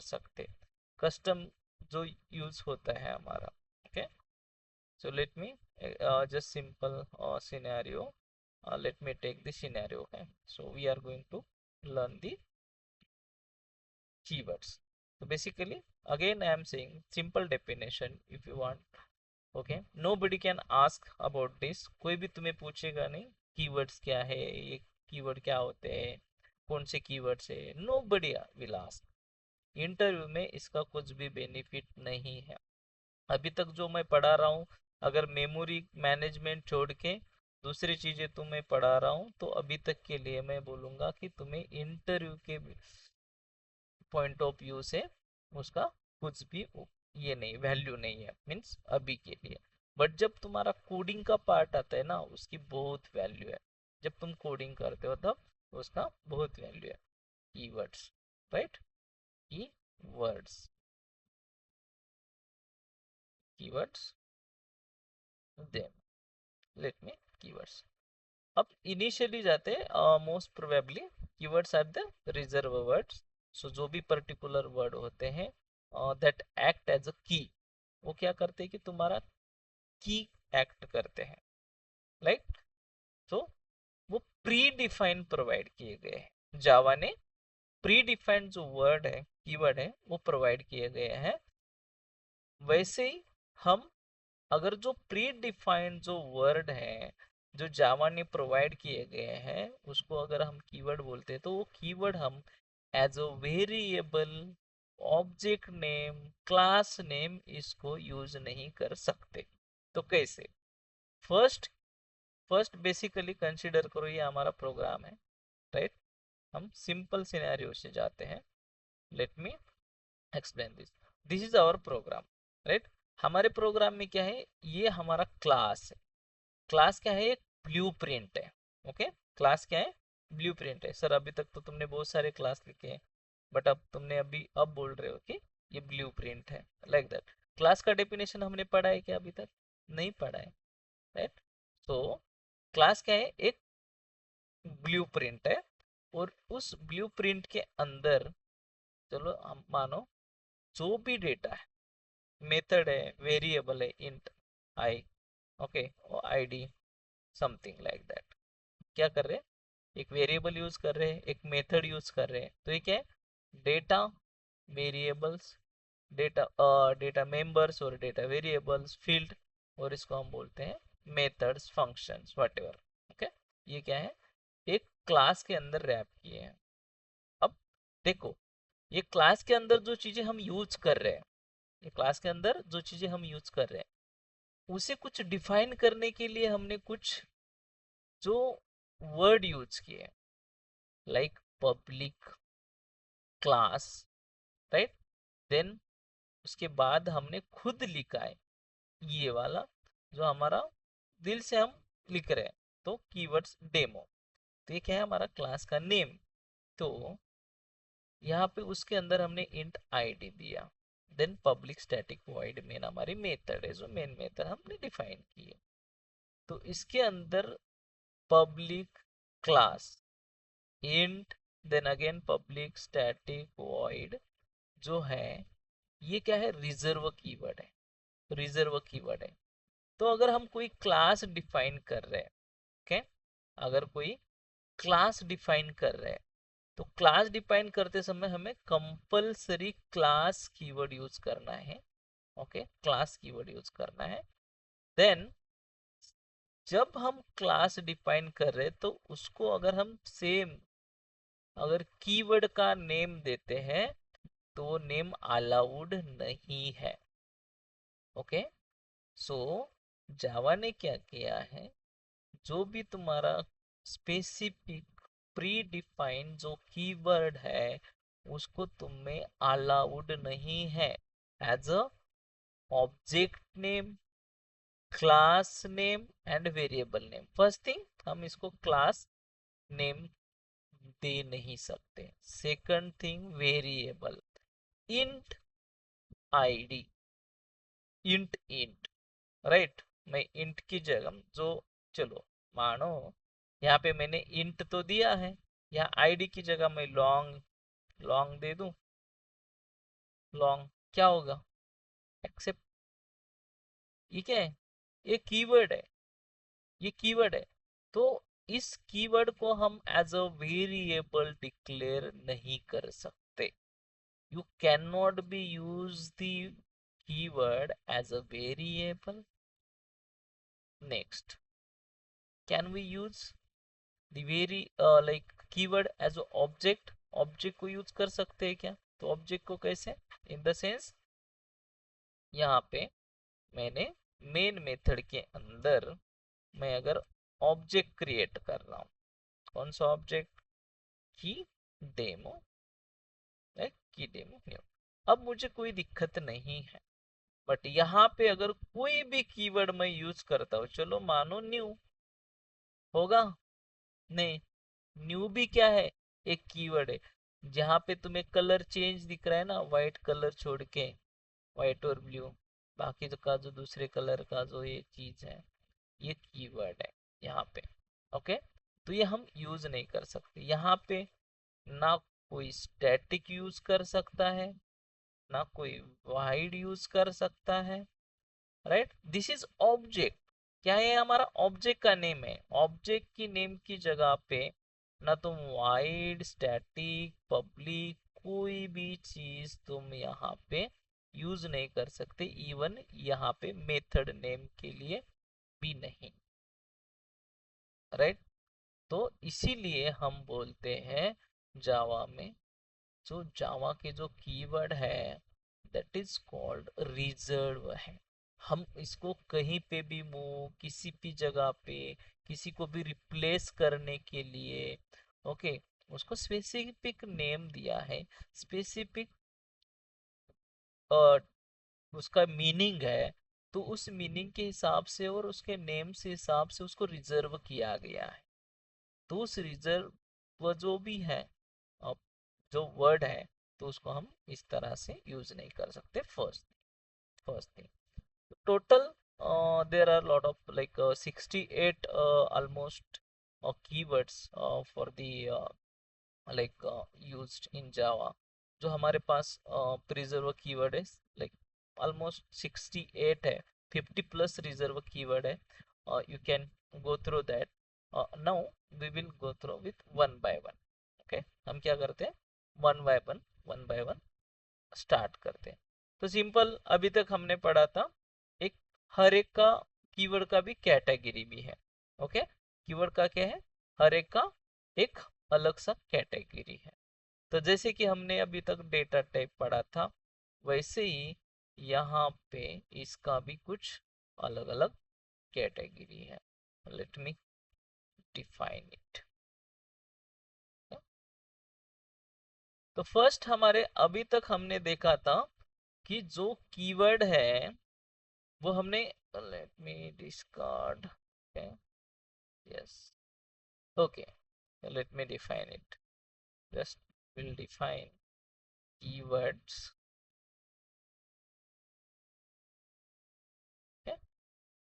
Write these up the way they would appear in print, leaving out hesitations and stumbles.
सकते, कस्टम जो यूज होता है हमारा। Okay, so let me just simple scenario, let me take the scenario। Okay, so we are going to learn the keywords। So basically again I am saying simple definition if you want। Okay, nobody can ask about this, कोई भी तुम्हें पूछेगा नहीं keywords क्या है, ये keyword क्या होते हैं, कौन से कीवर्ड्स है, nobody will ask। इंटरव्यू में इसका कुछ भी बेनिफिट नहीं है। अभी तक जो मैं पढ़ा रहा हूँ, अगर मेमोरी मैनेजमेंट छोड़ के दूसरी चीजें तुम्हें पढ़ा रहा हूँ, तो अभी तक के लिए मैं बोलूंगा कि तुम्हें इंटरव्यू के पॉइंट ऑफ व्यू से उसका कुछ भी ये नहीं, वैल्यू नहीं है, मीन्स अभी के लिए। बट जब तुम्हारा कोडिंग का पार्ट आता है ना, उसकी बहुत वैल्यू है। जब तुम कोडिंग करते हो तब उसका बहुत वैल्यू है। Keywords, right, keywords, keywords, then let me keywords. अब इनिशियली जाते हैं, most probably keywords are the reserved words. So जो भी पर्टिकुलर वर्ड होते हैं दैट एक्ट एज अ की, वो क्या करते हैं कि तुम्हारा की एक्ट करते हैं, राइट। तो वो प्री डिफाइन प्रोवाइड किए गए हैं, जावा ने प्री डिफाइंड जो वर्ड है, कीवर्ड है, वो प्रोवाइड किए गए हैं। वैसे ही हम, अगर जो प्री डिफाइंड जो वर्ड है जो जावा ने प्रोवाइड किए गए हैं, उसको अगर हम कीवर्ड बोलते हैं, तो वो कीवर्ड हम as a variable, object name, class name इसको यूज नहीं कर सकते। तो कैसे? फर्स्ट फर्स्ट बेसिकली कंसीडर करो ये हमारा प्रोग्राम है, राइट। हम सिंपल सिनेरियो से जाते हैं। Let me explain this. This is our program, right. हमारे प्रोग्राम में क्या है, ये हमारा क्लास है। क्लास क्या है, एक ब्लूप्रिंट है। ओके, क्लास क्या है, ब्लूप्रिंट है। सर अभी तक तो तुमने बहुत सारे क्लास लिखे हैं, बट अब तुमने अब बोल रहे हो कि ये ब्लूप्रिंट है, लाइक दैट। क्लास का डेफिनेशन हमने पढ़ा है क्या अभी तक? नहीं पढ़ा है, राइट। तो क्लास क्या है, एक ब्लूप्रिंट है। और उस ब्लूप्रिंट के अंदर, चलो हम मानो जो भी डेटा है, मेथड है, वेरिएबल है, इंट आई, ओके, और आईडी, समथिंग लाइक दैट, क्या कर रहे हैं, एक वेरिएबल यूज कर रहे हैं, एक मेथड यूज कर रहे हैं। तो ये क्या है, data variables, data data members और डेटा वेरिएबल्स, फील्ड, और इसको हम बोलते हैं मेथड्स, फंक्शंस, व्हाटएवर। ओके, ये क्या है, एक क्लास के अंदर रैप किए हैं। अब देखो, ये क्लास के अंदर जो चीजें हम यूज कर रहे हैं, ये क्लास के अंदर जो चीजें हम यूज कर रहे हैं, उसे कुछ डिफाइन करने के लिए हमने कुछ जो वर्ड यूज किए, like public, class, right. Then उसके बाद हमने खुद लिखा है ये वाला, जो हमारा दिल से हम लिख रहे हैं, तो कीवर्ड्स डेमो। तो ये क्या है, हमारा क्लास का नेम। तो यहाँ पे उसके अंदर हमने इंट आईडी दिया। Then public static void main हमारी मेथड है, जो मेन मेथड हमने डिफाइन की है। तो इसके अंदर public class int, then again public static void जो है, ये क्या है, रिजर्व कीवर्ड है, रिजर्व कीवर्ड है। तो अगर हम कोई क्लास डिफाइन कर रहे हैं, ओके, अगर कोई क्लास डिफाइन कर रहे हैं, तो क्लास डिफाइन करते समय हमें कंपलसरी क्लास कीवर्ड यूज करना है। ओके, क्लास कीवर्ड यूज करना है। देन जब हम क्लास डिफाइन कर रहे हैं, तो उसको अगर हम सेम, अगर कीवर्ड का नेम देते हैं, तो वो नेम अलाउड नहीं है। ओके, सो जावा ने क्या किया है, जो भी तुम्हारा स्पेसिफिक प्री डिफाइंड जो कीवर्ड है, उसको तुम्हें अलाउड नहीं है as a object name, class name and variable name. First thing, हम इसको क्लास नेम दे नहीं सकते। Second thing, variable int ID, int int, right. मैं इंट की जगह जो, चलो मानो यहाँ पे मैंने इंट तो दिया है, यहाँ आईडी की जगह मैं लॉन्ग लॉन्ग दे दूं, लॉन्ग क्या होगा, एक्सेप्ट। ये क्या है, ये कीवर्ड है, ये कीवर्ड है। तो इस कीवर्ड को हम एज अ वेरिएबल डिक्लेयर नहीं कर सकते। You can not be use the keyword as a variable. Next, can we use the very like keyword as a object, object को यूज कर सकते हैं क्या? तो ऑब्जेक्ट को कैसे, इन द सेंस यहाँ पे मैंने मेन मेथड के अंदर मैं अगर ऑब्जेक्ट क्रिएट कर रहा हूँ, कौन सा ऑब्जेक्ट, की डेमो, की डेमो न्यू। अब मुझे कोई दिक्कत नहीं है, बट यहाँ पे अगर कोई भी कीवर्ड मैं यूज करता हूँ, चलो मानो न्यू होगा, नहीं, न्यू भी क्या है, एक कीवर्ड है। जहाँ पे तुम्हें कलर चेंज दिख रहा है ना, व्हाइट कलर छोड़ के, व्हाइट और ब्लू, बाकी तो का जो दूसरे कलर का जो ये चीज है, ये कीवर्ड है यहाँ पे। ओके, तो ये हम यूज नहीं कर सकते यहाँ पे, ना कोई स्टैटिक यूज कर सकता है, ना कोई वाइड यूज कर सकता है, राइट। दिस इज ऑब्जेक्ट, क्या है, हमारा ऑब्जेक्ट का नेम है। ऑब्जेक्ट की नेम की जगह पे ना तुम वाइड, स्टैटिक, पब्लिक, कोई भी चीज तुम यहाँ पे यूज नहीं कर सकते, इवन यहाँ पे मेथड नेम के लिए भी नहीं, राइट। तो इसीलिए हम बोलते हैं जावा में, जो जावा के जो कीवर्ड है दैट इज कॉल्ड रिजर्व है। हम इसको कहीं पे भी मूव, किसी भी जगह पे किसी को भी रिप्लेस करने के लिए, ओके, उसको स्पेसिफिक नेम दिया है, स्पेसिफिक उसका मीनिंग है, तो उस मीनिंग के हिसाब से और उसके नेम से हिसाब से उसको रिजर्व किया गया है। तो उस रिजर्व वो जो भी है, अब जो वर्ड है, तो उसको हम इस तरह से यूज नहीं कर सकते। First thing, total there are a lot of like 68 almost keywords for the used in Java, जो हमारे पास प्रिजर्व कीवर्ड है, लाइक ऑलमोस्ट 68 है, 50 प्लस रिजर्व कीवर्ड है। You can go through that. Now we will go through with one by one. Okay, हम क्या करते हैं, वन बाय वन स्टार्ट करते हैं। तो सिंपल, अभी तक हमने पढ़ा था एक, हर एक का कीवर्ड का भी कैटेगरी भी है। ओके, कीवर्ड का क्या है, हर एक का एक अलग सा कैटेगरी है। तो जैसे कि हमने अभी तक डेटा टाइप पढ़ा था, वैसे ही यहाँ पे इसका भी कुछ अलग अलग कैटेगरी है। Let me define it. तो फर्स्ट हमारे अभी तक हमने देखा था कि जो कीवर्ड है वो हमने, let me discard, yes, okay, let me define it, just will define keywords। okay?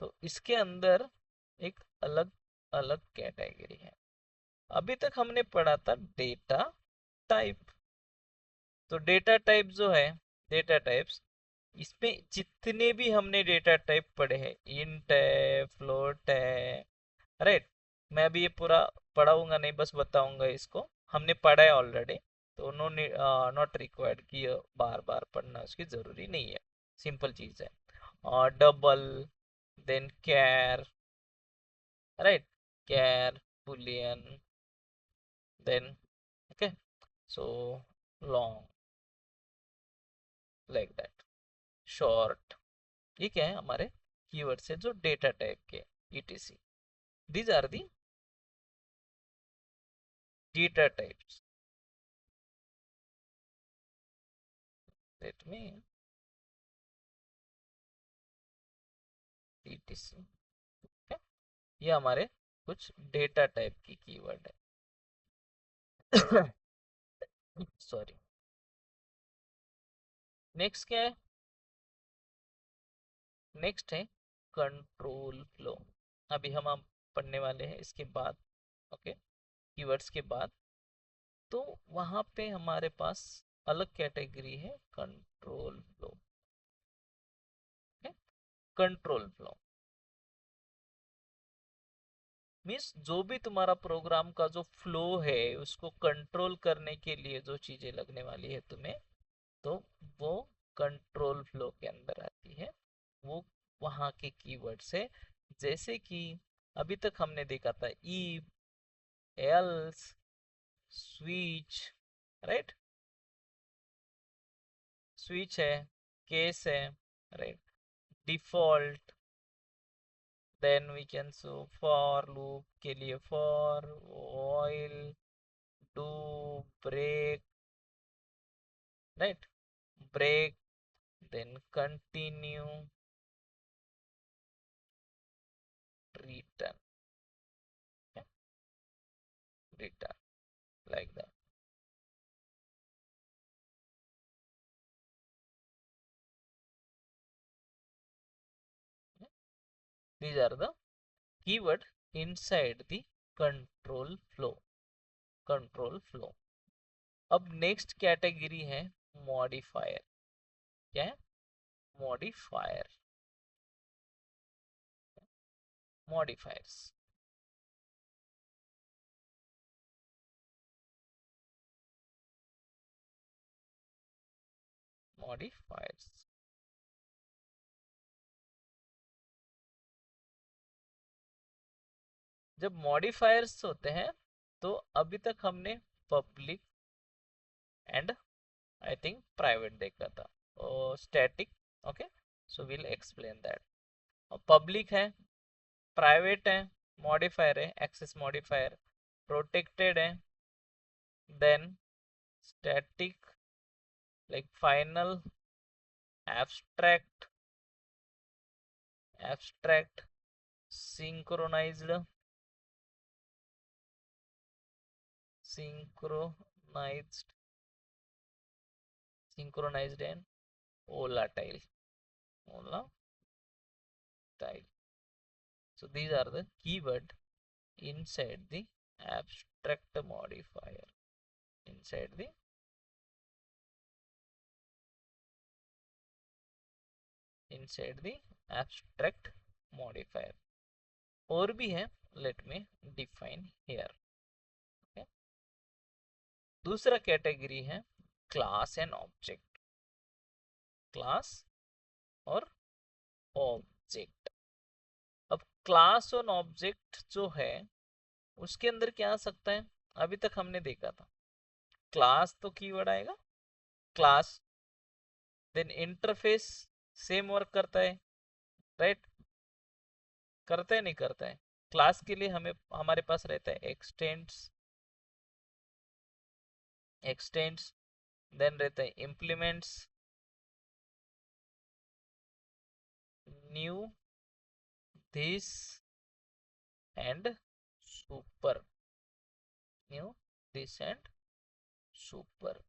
तो इसके अंदर एक अलग अलग कैटेगरी है। अभी तक हमने पढ़ा था डेटा टाइप। तो डेटा टाइप जो है, डेटा टाइप्स, इसमें जितने भी हमने डेटा टाइप पढ़े हैं, इंट है, फ्लोट है, राइट। मैं अभी ये पूरा पढ़ाऊंगा नहीं, बस बताऊंगा इसको, हमने पढ़ा है ऑलरेडी। तो नो नॉट रिक्वायर्ड कि बार बार पढ़ना उसकी जरूरी नहीं है, सिंपल चीज है। और double, then char, right, char, boolean, then okay, so long, like that, short. ये क्या है, हमारे कीवर्ड्स है जो डेटा टाइप के, etc। These are the data types. Let me, etc, ये हमारे कुछ डेटा टाइप की कीवर्ड है। सॉरी। नेक्स्ट क्या है, नेक्स्ट है कंट्रोल फ्लो। अभी हम पढ़ने वाले हैं इसके बाद, ओके, कीवर्ड्स के बाद। तो वहां पे हमारे पास अलग कैटेगरी है कंट्रोल कंट्रोल फ्लो मीन्स जो भी तुम्हारा प्रोग्राम का जो फ्लो है उसको कंट्रोल करने के लिए जो चीजें लगने वाली है तुम्हें, तो वो कंट्रोल फ्लो के अंदर आती है। वो वहां के कीवर्ड्स है, जैसे कि अभी तक हमने देखा था if, else, switch, right, switch है, केस है, right, default, then we can so for loop के लिए for, while, do, break, right, break, then continue, return, return, like that. These are the keyword inside the control flow. Control flow. अब next category है modifier. क्या है? Modifier, modifiers. Modifiers जब modifiers होते हैं तो अभी तक हमने public and I think private देखा था, और स्टैटिक। Okay, so will explain that. Public है, प्राइवेट है, मॉडिफायर है, एक्सेस मॉडिफायर, प्रोटेक्टेड है, then static, like final, abstract, abstract, synchronized, synchronized, synchronized and volatile, volatile. So these are the keyword inside the abstract modifier, inside the abstract modifier। और भी है, let me define here। okay? दूसरा category है class and object. Class और object. अब class और object जो है उसके अंदर क्या आ सकता है? अभी तक हमने देखा था क्लास तो कीवर्ड आएगा, class, then interface same work करता है, राइट, करता है नहीं करता है? क्लास के लिए हमें हमारे पास रहता है एक्सटेंड्स, एक्सटेंड्स, देन रहता है implements, new, this and super, new, this and super,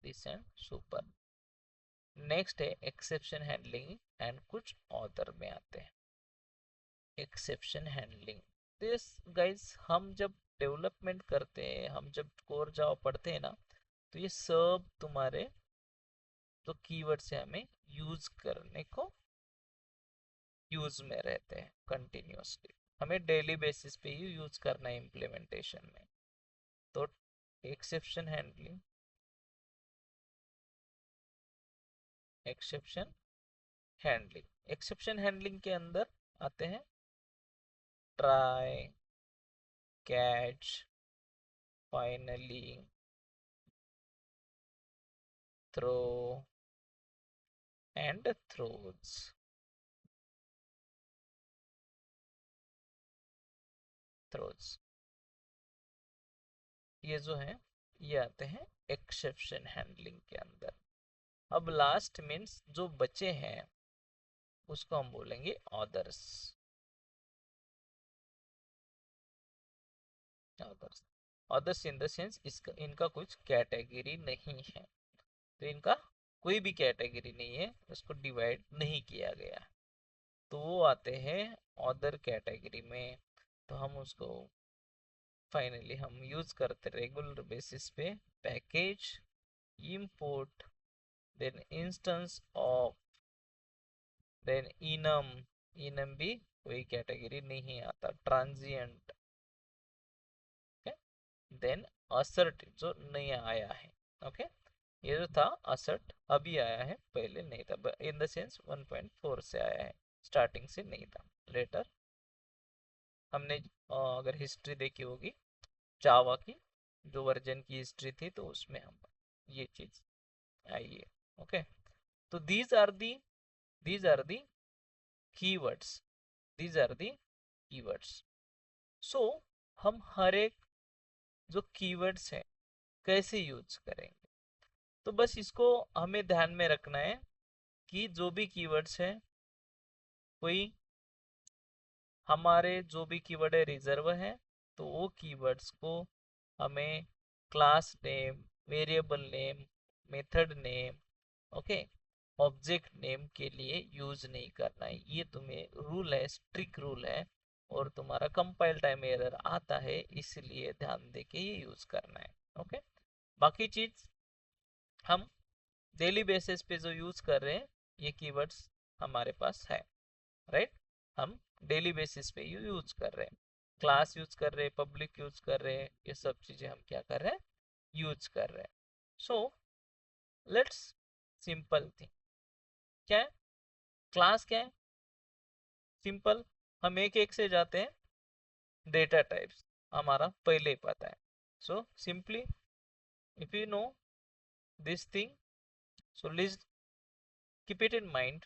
this and super. Next है एक्सेप्शन हैंडलिंग एंड कुछ ऑर्डर में आते हैं। एक्सेप्शन हैंडलिंग, दिस गाइस, हम जब डेवलपमेंट करते हैं, हम जब कोर जावा पढ़ते हैं ना, तो ये सब तुम्हारे जो कीवर्ड से हमें यूज करने को यूज में रहते हैं कंटिन्यूअसली, हमें डेली बेसिस पे ही यूज करना है इम्प्लीमेंटेशन में। तो exception handling, exception handling, exception handling के अंदर आते हैं try, catch, finally, throw and throws. Throws ये जो है ये आते हैं एक्सेप्शन हैंडलिंग के अंदर। अब लास्ट मीन्स जो बचे हैं उसको हम बोलेंगे others. Others, others in the sense इसका इनका कुछ कैटेगरी नहीं है, तो इनका कोई भी कैटेगरी नहीं है, उसको डिवाइड नहीं किया गया, तो वो आते हैं ऑदर कैटेगरी में। तो हम उसको फाइनली हम यूज करते रेगुलर बेसिस पे package, import, then instance of, then enum भी कोई कैटेगरी नहीं आता, ट्रांजिएंट, देन असर्ट जो नया आया है, ओके ये जो था असर्ट अभी आया है, पहले नहीं था, इन द सेंस 1.4 से आया है, स्टार्टिंग से नहीं था, लेटर हमने अगर हिस्ट्री देखी होगी जावा की, जो वर्जन की हिस्ट्री थी, तो उसमें हम ये चीज आई है, ओके। तो these are the keywords, these are the keywords। सो हम हर एक जो कीवर्ड्स है कैसे यूज करेंगे, तो बस इसको हमें ध्यान में रखना है कि जो भी कीवर्ड्स है, कोई हमारे जो भी कीवर्ड है रिजर्व है, तो वो कीवर्ड्स को हमें class name, variable name, method name, okay, object name के लिए यूज नहीं करना है। ये तुम्हें रूल है, स्ट्रिक्ट रूल है, और तुम्हारा कंपाइल टाइम एरर आता है, इसलिए ध्यान दे के ये यूज करना है, ओके। बाकी चीज हम डेली बेसिस पे जो यूज कर रहे हैं, ये कीवर्ड्स हमारे पास है, राइट, हम डेली बेसिस पे यूज कर रहे हैं, क्लास यूज कर रहे हैं, पब्लिक यूज कर रहे हैं, ये सब चीजें हम क्या कर रहे हैं, यूज कर रहे हैं। सो लेट्स सिंपल थिंग, क्या है क्लास, क्या है सिंपल, हम एक एक से जाते हैं, डेटा टाइप्स हमारा पहले ही पता है। So simply if you know this thing, so list keep it in mind,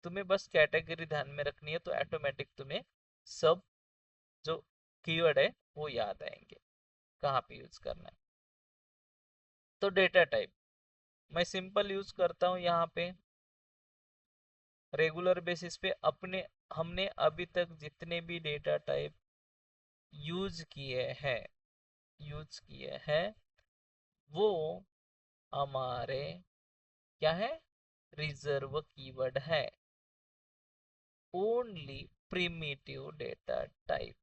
तुम्हें बस कैटेगरी ध्यान में रखनी है, तो ऑटोमेटिक तुम्हें सब जो कीवर्ड है वो याद आएंगे, कहाँ पे यूज करना है। तो डेटा टाइप मैं सिंपल यूज करता हूँ यहाँ पे, रेगुलर बेसिस पे अपने हमने अभी तक जितने भी डेटा टाइप यूज किए हैं वो हमारे क्या है, रिजर्व कीवर्ड है, only primitive data type,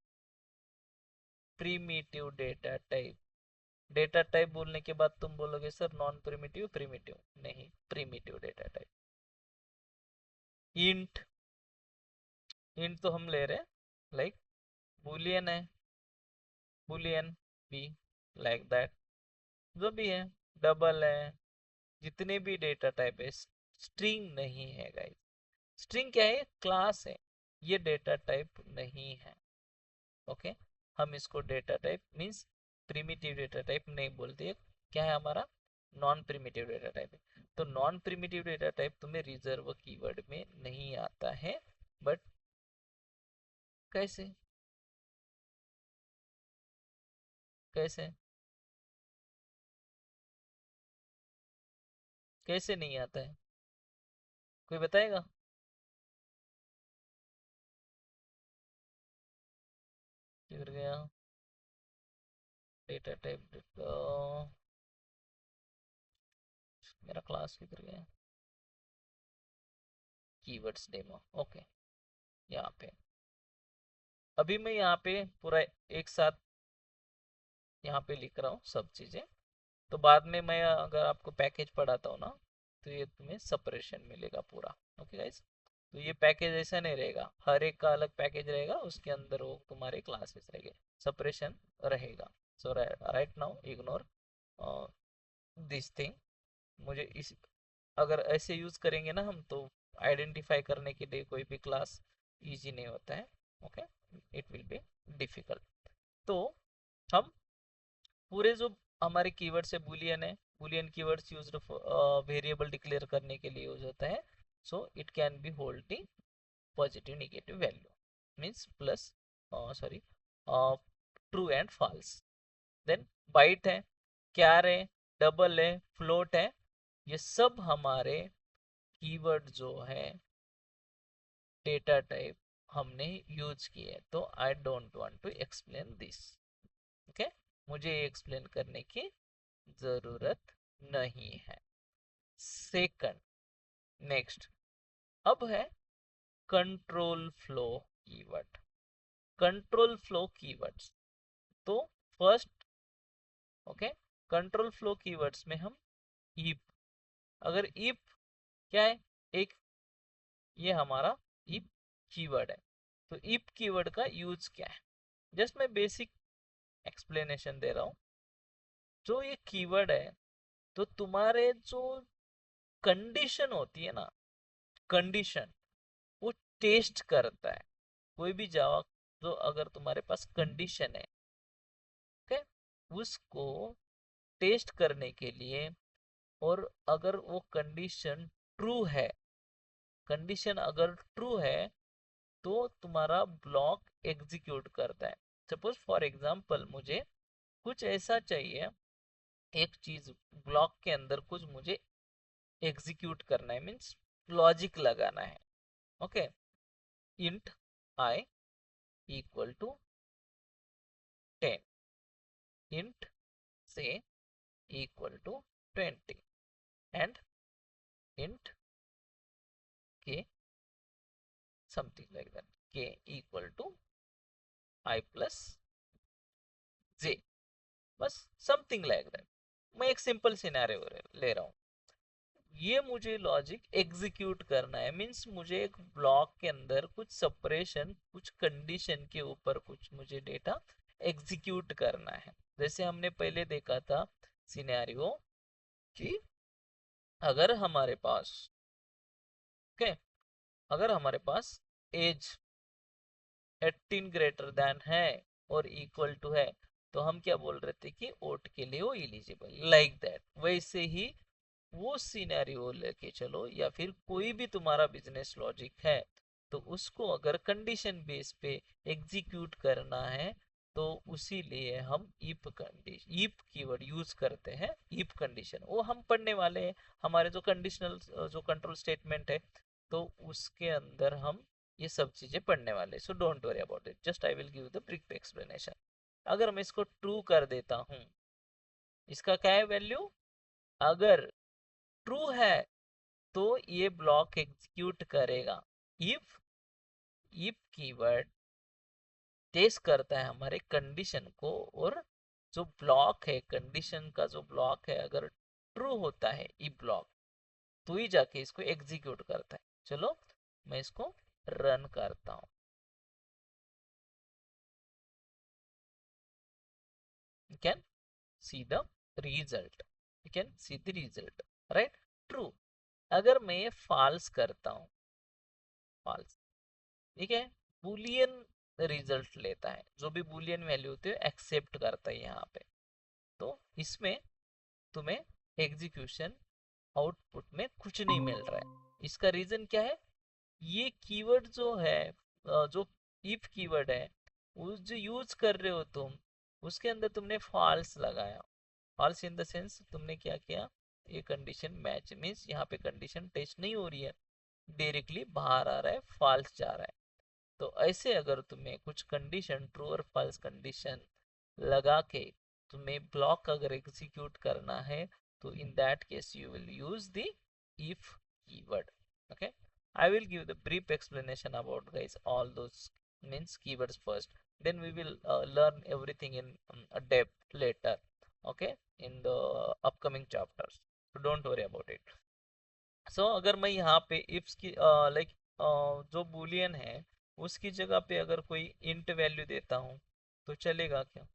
primitive data type. Data type बोलने के बाद तुम बोलोगे सर नॉन प्रिमिटिव, प्रिमिटिव नहीं, primitive data type. Int, int तो हम ले रहे हैं लाइक बुलियन है, बुलियन भी लाइक दैट, जो भी है, डबल है, जितने भी डेटा टाइप है, स्ट्रिंग नहीं है गाइस, स्ट्रिंग क्या है, क्लास है, ये डेटा टाइप नहीं है, ओके। हम इसको data type means primitive data type नहीं बोलते, क्या है हमारा, नॉन प्रिमिटिव डेटा टाइप है। तो नॉन प्रिमिटिव डेटा टाइप तुम्हें रिजर्व कीवर्ड में नहीं आता है, बट कैसे, कैसे कैसे नहीं आता है, कोई बताएगा। किधर गया डेटा टाइप, मेरा क्लास किधर गया, कीवर्ड्स डेमो, ओके, यहाँ पे अभी मैं यहाँ पे पूरा एक साथ यहाँ पे लिख रहा हूँ सब चीजें, तो बाद में मैं अगर आपको पैकेज पढ़ाता हूँ ना, तो ये तुम्हें सेपरेशन मिलेगा पूरा, ओके गाइस। तो ये पैकेज ऐसा नहीं रहेगा, हर एक का अलग पैकेज रहेगा, उसके अंदर वो तुम्हारे क्लासेस रहेंगे, सेपरेशन रहेगा। So right now ignore this thing, मुझे इस अगर ऐसे यूज करेंगे ना हम, तो आइडेंटिफाई करने के लिए कोई भी क्लास इजी नहीं होता है, okay, it will be difficult. तो हम पूरे जो हमारे कीवर्ड्स है, बुलियन है, boolean keywords used variable declare करने के लिए यूज होता है। So it can be holding positive negative value, means plus, sorry, true and false. Then byte है, क्यार है, डबल है, फ्लोट है, ये सब हमारे कीवर्ड जो है डेटा टाइप हमने यूज किए, तो I don't want to explain this, okay, मुझे एक्सप्लेन करने की जरूरत नहीं है। सेकंड, नेक्स्ट, अब है control flow keyword, control flow keywords. तो first, okay, control flow keywords में हम हीप, अगर इफ क्या है, एक ये हमारा इफ कीवर्ड है, तो इफ कीवर्ड का यूज क्या है, जस्ट मैं बेसिक एक्सप्लेनेशन दे रहा हूँ। जो ये कीवर्ड है, तो तुम्हारे जो कंडीशन होती है ना, कंडीशन वो टेस्ट करता है। कोई भी जावा, जो अगर तुम्हारे पास कंडीशन है, ओके, उसको टेस्ट करने के लिए, और अगर वो कंडीशन ट्रू है, कंडीशन अगर ट्रू है, तो तुम्हारा ब्लॉक एग्जीक्यूट करता है। सपोज फॉर एग्जांपल मुझे कुछ ऐसा चाहिए, एक चीज ब्लॉक के अंदर कुछ मुझे एग्जीक्यूट करना है, मीन्स लॉजिक लगाना है। Okay, int I equal to 10, int से equal to 20, and int K something like that, K equal to I plus J, बस समथिंग लाइक दैट। मैं एक सिंपल सिनेरियो ले रहा हूँ, ये मुझे लॉजिक एग्जीक्यूट करना है, मीन्स मुझे एक ब्लॉक के अंदर कुछ सेपरेशन, कुछ कंडीशन के ऊपर कुछ मुझे डेटा एग्जीक्यूट करना है। जैसे हमने पहले देखा था सिनेरियो कि अगर हमारे पास, ओके, अगर हमारे पास एज 18 ग्रेटर देन है और इक्वल टू है, तो हम क्या बोल रहे थे कि वोट के लिए वो एलिजिबल, लाइक दैट। वैसे ही वो सिनेरियो लेके चलो, या फिर कोई भी तुम्हारा बिजनेस लॉजिक है, तो उसको अगर कंडीशन बेस पे एग्जीक्यूट करना है, तो उसी लिए हम if condition, if keyword use करते हैं। इफ कंडीशन वो हम पढ़ने वाले हैं, हमारे जो कंडीशनल, जो कंट्रोल स्टेटमेंट है, तो उसके अंदर हम ये सब चीजें पढ़ने वाले, so don't worry about it, just I will give the brief explanation. अगर मैं इसको ट्रू कर देता हूं, इसका क्या है वैल्यू, अगर ट्रू है तो ये ब्लॉक एग्जीक्यूट करेगा। इफ इफ कीवर्ड टेस्ट करता है हमारे कंडीशन को, और जो ब्लॉक है, कंडीशन का जो ब्लॉक है, अगर ट्रू होता है इफ ब्लॉक, तो ही जाके इसको एग्जीक्यूट करता है। चलो मैं इसको रन करता हूं, you can see the result, you can see the result, right? True. अगर मैं ये फॉल्स करता हूं, फॉल्स, ठीक है, बुलियन रिजल्ट लेता है, जो भी बुलियन वैल्यू होती है एक्सेप्ट करता है यहाँ पे, तो इसमें तुम्हें एग्जीक्यूशन आउटपुट में कुछ नहीं मिल रहा है। इसका रीजन क्या है, ये कीवर्ड जो है, जो इफ कीवर्ड है, उस जो यूज कर रहे हो तुम, उसके अंदर तुमने फॉल्स लगाया। फॉल्स इन द सेंस तुमने क्या किया, ये कंडीशन मैच, मीन्स यहाँ पे कंडीशन टेस्ट नहीं हो रही है, डायरेक्टली बाहर आ रहा है, फॉल्स जा रहा है। तो ऐसे अगर तुम्हें कुछ कंडीशन, ट्रू और फॉल्स कंडीशन लगा के तुम्हें ब्लॉक अगर एग्जीक्यूट करना है, तो in that case you will use the if keyword. Okay, I will give the brief explanation about guys all those means keywords first, then we will learn everything in a depth later, okay, in the upcoming chapters, so don't worry about it. So अगर मैं यहाँ पे ifs की like जो Boolean है, उसकी जगह पे अगर कोई इंट वैल्यू देता हूँ, तो चलेगा क्या,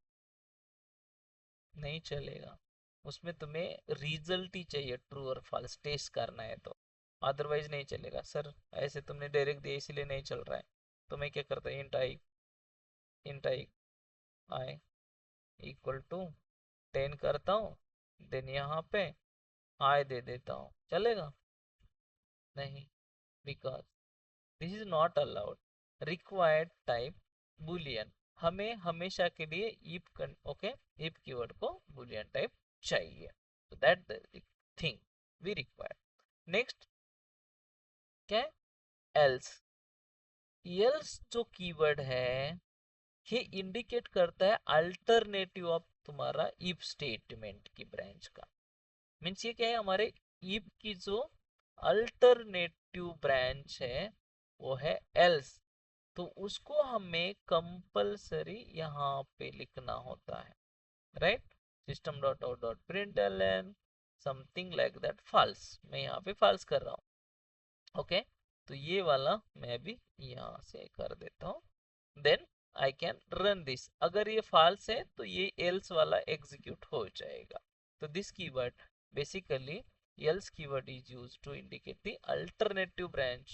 नहीं चलेगा। उसमें तुम्हें रिजल्ट ही चाहिए, ट्रू और फॉल्स टेस्ट करना है, तो अदरवाइज नहीं चलेगा। सर ऐसे तुमने डायरेक्ट दिया इसलिए नहीं चल रहा है, तो मैं क्या करता हूँ, int I I equal to 10 करता हूँ, देन यहाँ पे आई दे देता हूँ, चलेगा नहीं, because this is not allowed. Required type boolean, हमें हमेशा के लिए इफ, ओके, इफ कीवर्ड को बुलियन टाइप चाहिए, तो that the thing we require. Next क्या है, एल्स। एल्स जो कीवर्ड है, ये इंडिकेट करता है अल्टरनेटिव ऑफ तुम्हारा इफ स्टेटमेंट की ब्रांच का। मीन्स ये क्या है, हमारे इफ की जो अल्टरनेटिव ब्रांच है वो है एल्स, तो उसको हमें कंपलसरी यहाँ पे लिखना होता है, right? System dot out dot println something like that false, मैं यहाँ पे फॉल्स कर रहा हूँ। ओके, तो ये वाला मैं भी यहाँ से कर देता हूँ, then I can run this. अगर ये फॉल्स है तो ये एल्स वाला एग्जीक्यूट हो जाएगा। तो this keyword basically else keyword is used to indicate the alternative branch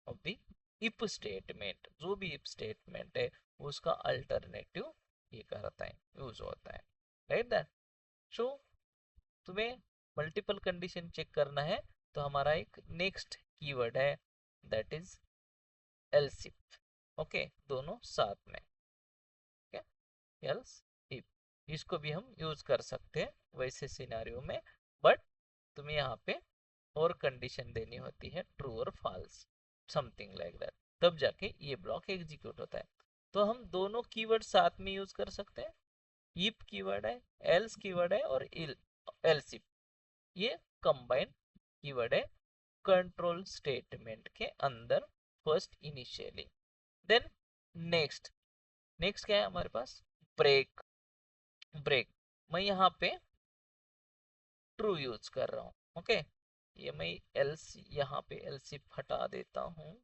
of the if statement। जो भी if statement है उसका अल्टरनेटिव ये करता है, यूज होता है, राइट दैट। सो तुम्हें मल्टीपल कंडीशन चेक करना है तो हमारा एक नेक्स्ट कीवर्ड है, that is else if। Okay, दोनों साथ में, okay? else if, इसको भी हम यूज कर सकते हैं वैसे सिनेरियो में, बट तुम्हें यहाँ पे और कंडीशन देनी होती है, ट्रू और फॉल्स, समथिंग लाइक दैट, तब जाके ये ब्लॉक एग्जीक्यूट होता है। तो हम दोनों कीवर्ड साथ में यूज कर सकते हैं, if कीवर्ड है, else कीवर्ड है और else if, ये कंबाइन कीवर्ड है कंट्रोल स्टेटमेंट के अंदर फर्स्ट इनिशियली। देन नेक्स्ट क्या है हमारे पास, ब्रेक। ब्रेक मैं यहाँ पे ट्रू यूज कर रहा हूँ। ओके, ये मैं एल्स यहाँ पे एल्स हटा देता हूँ,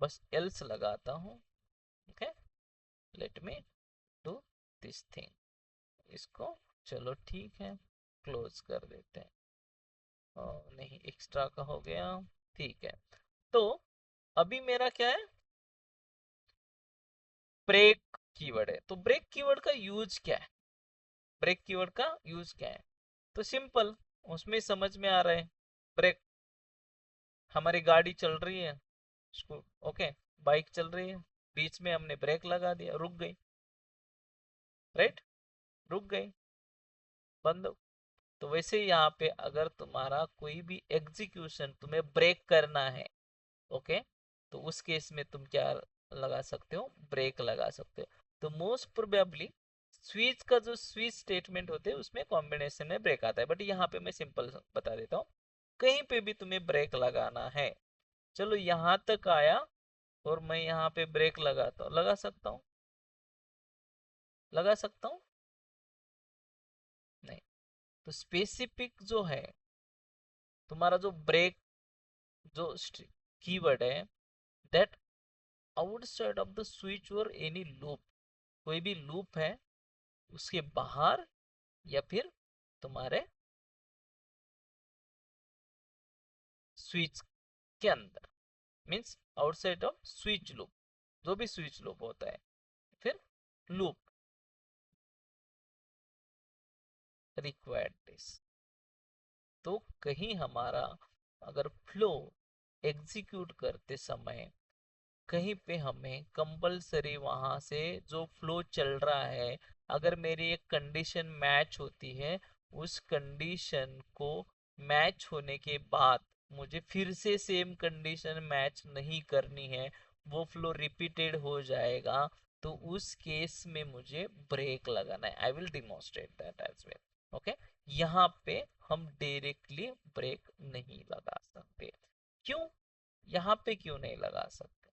बस एल्स लगाता हूँ। Okay, let me do this thing, इसको चलो ठीक है क्लोज कर देते हैं। नहीं, एक्स्ट्रा का हो गया, ठीक है। तो अभी मेरा क्या है, ब्रेक कीवर्ड है। तो ब्रेक कीवर्ड का यूज क्या है, ब्रेक कीवर्ड का यूज क्या है, तो सिंपल, उसमें समझ में आ रहा है। ब्रेक, हमारी गाड़ी चल रही है, ओके, बाइक चल रही है, बीच में हमने ब्रेक लगा दिया, रुक गई, राइट, रुक गई, बंद। तो वैसे यहाँ पे अगर तुम्हारा कोई भी एग्जीक्यूशन तुम्हें ब्रेक करना है, ओके, तो उस केस में तुम क्या लगा सकते हो, ब्रेक लगा सकते हो। तो मोस्ट प्रोबेबली स्विच का जो स्विच स्टेटमेंट होते हैं उसमें कॉम्बिनेशन में ब्रेक आता है, बट यहाँ पे मैं सिंपल बता देता हूँ, कहीं पे भी तुम्हें ब्रेक लगाना है, चलो यहाँ तक आया और मैं यहाँ पे ब्रेक लगाता हूँ, लगा सकता हूँ, लगा सकता हूँ, नहीं। तो स्पेसिफिक जो है तुम्हारा जो ब्रेक जो कीवर्ड है, that outside of the switch और एनी लूप, कोई भी लूप है उसके बाहर या फिर तुम्हारे स्विच के अंदर, means outside off switch loop, जो भी स्विच लूप होता है, फिर लूप रिक्वायर्ड दिस। तो कहीं हमारा अगर फ्लो एग्जीक्यूट करते समय कहीं पे हमें कंपलसरी वहां से जो फ्लो चल रहा है, अगर मेरी एक कंडीशन मैच होती है, उस कंडीशन को मैच होने के बाद मुझे फिर से सेम कंडीशन मैच नहीं करनी है, वो फ्लो रिपीटेड हो जाएगा, तो उस केस में मुझे ब्रेक लगाना है। I will demonstrate that as well. Okay, यहाँ पे हम डायरेक्टली ब्रेक नहीं लगा सकते। क्यों, यहाँ पे क्यों नहीं लगा सकते,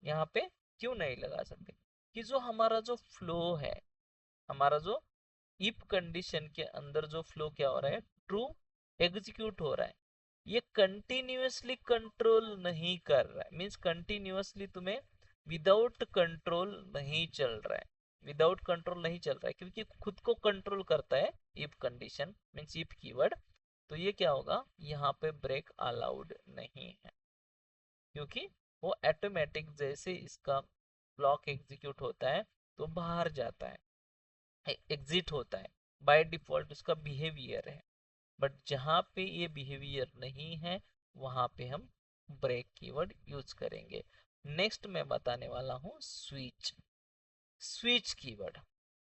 यहाँ पे क्यों नहीं लगा सकते, कि जो हमारा जो फ्लो है, हमारा जो इफ कंडीशन के अंदर जो फ्लो क्या हो रहा है, ट्रू एग्जीक्यूट हो रहा है, ये कंटिन्यूअसली कंट्रोल नहीं कर रहा है, मींस कंटिन्यूअसली तुम्हें विदाउट कंट्रोल नहीं चल रहा है, विदाउट कंट्रोल नहीं चल रहा है, क्योंकि खुद को कंट्रोल करता है if condition, means if keyword. तो ये क्या होगा, यहाँ पे ब्रेक अलाउड नहीं है, क्योंकि वो ऑटोमेटिक जैसे इसका ब्लॉक एग्जीक्यूट होता है तो बाहर जाता है, एग्जिट होता है, बाय डिफॉल्ट उसका बिहेवियर है। बट जहाँ पे ये बिहेवियर नहीं है वहां पे हम ब्रेक कीवर्ड यूज करेंगे। नेक्स्ट मैं बताने वाला हूँ switch, switch keyword.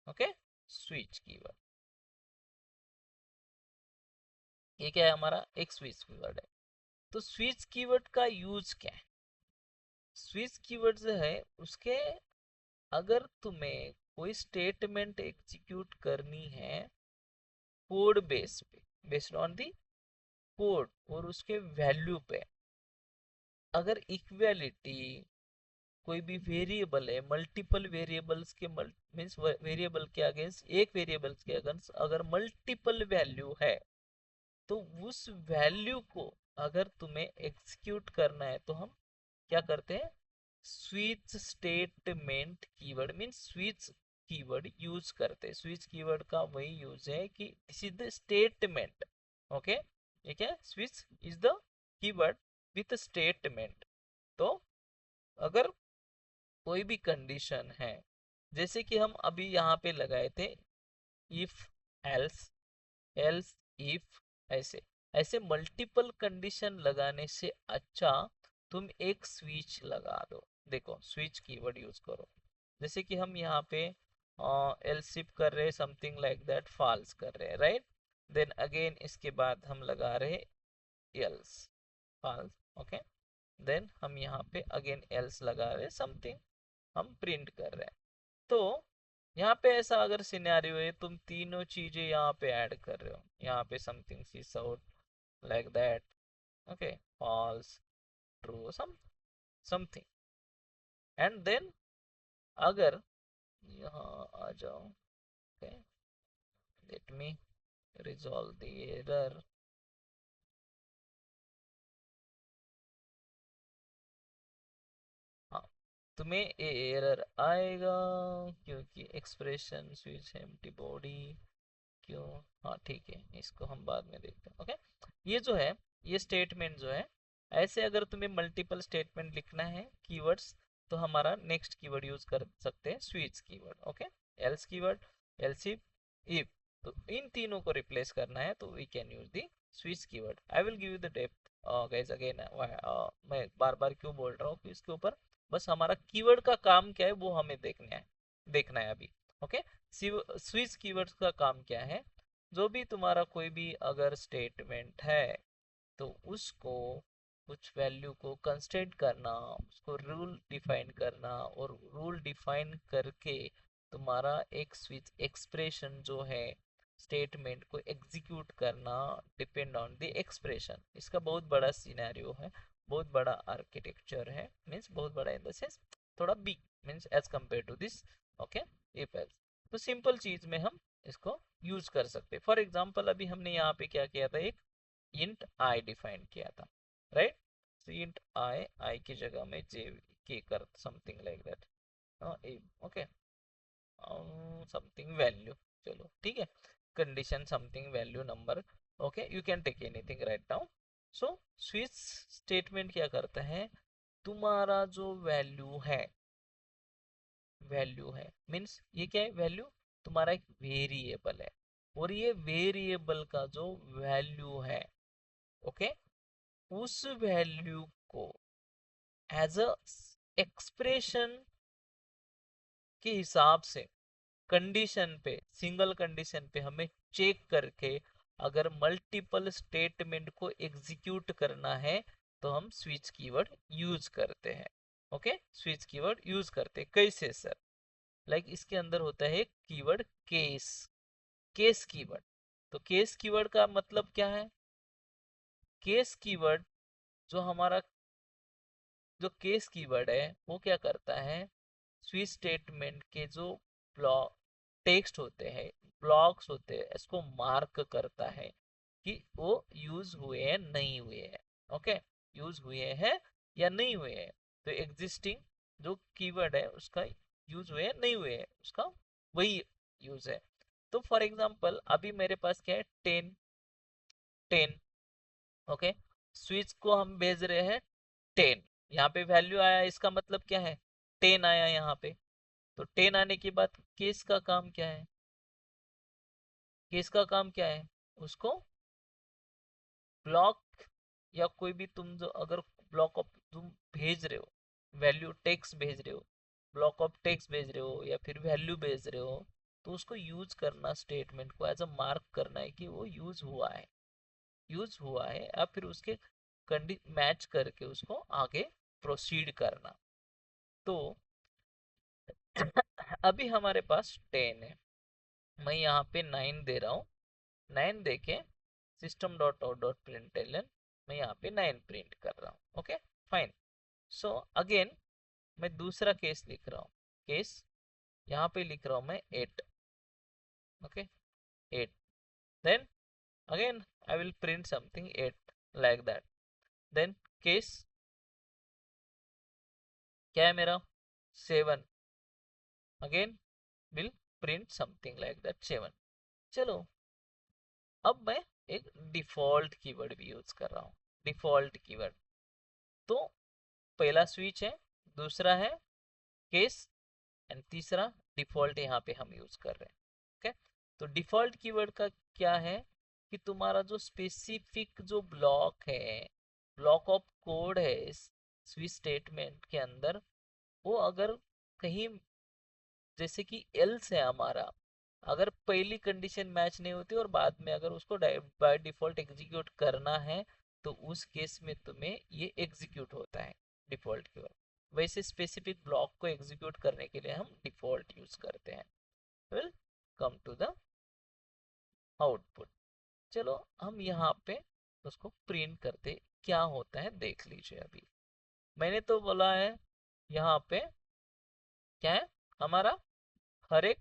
Okay, switch keyword, ये क्या है, हमारा एक स्विच कीवर्ड है। तो स्विच कीवर्ड का यूज क्या है, स्विच कीवर्ड जो है उसके, अगर तुम्हें कोई स्टेटमेंट एग्जीक्यूट करनी है कोड बेस पे, बेस्ड ऑन दी कोड और उसके वैल्यू पे, अगर इक्वालिटी कोई भी वेरिएबल है, मल्टीपल वेरिएबल्स के मींस वेरिएबल के अगेंस्ट, एक वेरिएबल्स के अगेंस्ट अगर मल्टीपल वैल्यू है, तो उस वैल्यू को अगर तुम्हें एग्जीक्यूट करना है तो हम क्या करते हैं, switch statement keyword mean switch keyword use करते हैं। स्विच कीवर्ड का वही यूज है कि this is the statement. Okay, ठीक है, switch is the keyword with statement. तो अगर कोई भी कंडीशन है, जैसे कि हम अभी यहाँ पे लगाए थे इफ एल्स, एल्स इफ, ऐसे ऐसे मल्टीपल कंडीशन लगाने से अच्छा तुम एक स्विच लगा दो। देखो स्विच कीवर्ड यूज करो, जैसे कि हम यहाँ पे एल्स इफ कर रहे, समथिंग लाइक दैट, फॉल्स कर रहे हैं, राइट। देन अगेन इसके बाद हम लगा रहे एल्स, फॉल्स, ओके। देन हम यहाँ पे अगेन एल्स लगा रहे, समथिंग हम प्रिंट कर रहे हैं। तो यहाँ पे ऐसा अगर सिनेरियो है, तुम तीनों चीजें यहाँ पे ऐड कर रहे हो, यहाँ पे something sees out like that, okay, false, true, something, and then अगर यहाँ आ जाओ, okay, let me resolve the error. हाँ, तुम्हें एरर आएगा क्योंकि एक्सप्रेशन स्विच एम्प्टी बॉडी, क्यों, हाँ ठीक है, इसको हम बाद में देखते हैं, ओके। ये जो है, ये स्टेटमेंट जो है, ऐसे अगर तुम्हें मल्टीपल स्टेटमेंट लिखना है कीवर्ड्स, तो हमारा नेक्स्ट कीवर्ड यूज कर सकते हैं switch keyword, okay. Else keyword, else if, तो इन तीनों को रिप्लेस करना है तो we can use the switch keyword. I will give you the depth guys again. मैं बार बार क्यों बोल रहा हूँ कि इसके ऊपर बस हमारा कीवर्ड का काम क्या है वो हमें देखना है अभी, ओके। स्विच कीवर्ड्स का काम क्या है, जो भी तुम्हारा कोई भी अगर स्टेटमेंट है तो उसको कुछ वैल्यू को कंस्ट्रेंट करना, उसको रूल डिफाइन करना, और रूल डिफाइन करके तुम्हारा एक स्विच एक्सप्रेशन जो है स्टेटमेंट को एग्जीक्यूट करना, डिपेंड ऑन द एक्सप्रेशन। इसका बहुत बड़ा सिनेरियो है, बहुत बड़ा आर्किटेक्चर है, मीन्स बहुत बड़ा इन द सेंस थोड़ा big, means as compare to this, okay, if else. तो सिंपल चीज में हम इसको यूज कर सकते हैं। फॉर एग्जाम्पल अभी हमने यहाँ पे क्या किया था, एक इंट आई डिफाइन किया था, राइट। so इंट आई की जगह में जे के कर something like that, okay, something value, चलो ठीक है, condition something value number, okay, you can take anything right now. So switch statement क्या करता है, तुम्हारा जो वैल्यू है मीन्स ये क्या है, वैल्यू तुम्हारा एक वेरिएबल है, और ये वेरिएबल का जो वैल्यू है, ओके, उस वैल्यू को एज अ एक्सप्रेशन के हिसाब से कंडीशन पे, सिंगल कंडीशन पे हमें चेक करके अगर मल्टीपल स्टेटमेंट को एग्जीक्यूट करना है तो हम स्विच कीवर्ड यूज करते हैं, ओके। स्विच कीवर्ड यूज करते हैं कैसे सर, लाइक इसके अंदर होता है कीवर्ड केस, केस कीवर्ड। तो केस कीवर्ड का मतलब क्या है, केस कीवर्ड जो हमारा जो केस कीवर्ड है वो क्या करता है, स्विच स्टेटमेंट के जो ब्लॉक टेक्स्ट होते हैं, ब्लॉक्स होते हैं, इसको मार्क करता है कि वो यूज हुए हैं नहीं हुए हैं, ओके, यूज हुए हैं या नहीं हुए हैं। तो एग्जिस्टिंग जो कीवर्ड है उसका यूज हुए हैं नहीं हुए हैं, उसका वही यूज है। तो फॉर एग्जांपल अभी मेरे पास क्या है, 10, ओके, स्विच को हम भेज रहे हैं 10, यहाँ पे वैल्यू आया, इसका मतलब क्या है, 10 आया यहाँ पे। तो 10 आने के बाद केस का काम क्या है, केस का काम क्या है, उसको ब्लॉक या कोई भी तुम जो अगर ब्लॉक ऑफ तुम भेज रहे हो, वैल्यू टेक्स्ट भेज रहे हो, ब्लॉक ऑफ टेक्स्ट भेज रहे हो या फिर वैल्यू भेज रहे हो, तो उसको यूज करना, स्टेटमेंट को एज अ मार्क करना है कि वो यूज हुआ है या फिर उसके मैच करके उसको आगे प्रोसीड करना। तो अभी हमारे पास 10 है, मैं यहाँ पे 9 दे रहा हूँ, 9 देके system dot out dot print मैं यहाँ पे 9 प्रिंट कर रहा हूँ, ओके फाइन। सो अगेन मैं दूसरा केस लिख रहा हूँ, केस यहाँ पे लिख रहा हूँ मैं 8, okay, 8। Then again I will print something 8 like that. Then case क्या है मेरा 7, again will print something like that 7. चलो अब मैं एक डिफॉल्ट कीवर्ड भी यूज कर रहा हूँ. डिफॉल्ट कीवर्ड तो पहला स्विच है, दूसरा है केस एंड तीसरा डिफॉल्ट यहाँ पे हम यूज कर रहे हैं. ओके तो डिफॉल्ट कीवर्ड का क्या है कि तुम्हारा जो स्पेसिफिक जो ब्लॉक है, ब्लॉक ऑफ कोड है इस स्विच स्टेटमेंट के अंदर, वो अगर कहीं जैसे कि एल्स है हमारा, अगर पहली कंडीशन मैच नहीं होती और बाद में अगर उसको बाय डिफॉल्ट एग्जीक्यूट करना है तो उस केस में तुम्हें ये एग्जीक्यूट होता है डिफॉल्ट कीवर्ड. वैसे स्पेसिफिक ब्लॉक को एग्जीक्यूट करने के लिए हम डिफॉल्ट यूज करते हैं. Will come to the output. चलो हम यहाँ पे उसको प्रिंट करते क्या होता है देख लीजिए. अभी मैंने तो बोला है यहाँ पे क्या है हमारा हर एक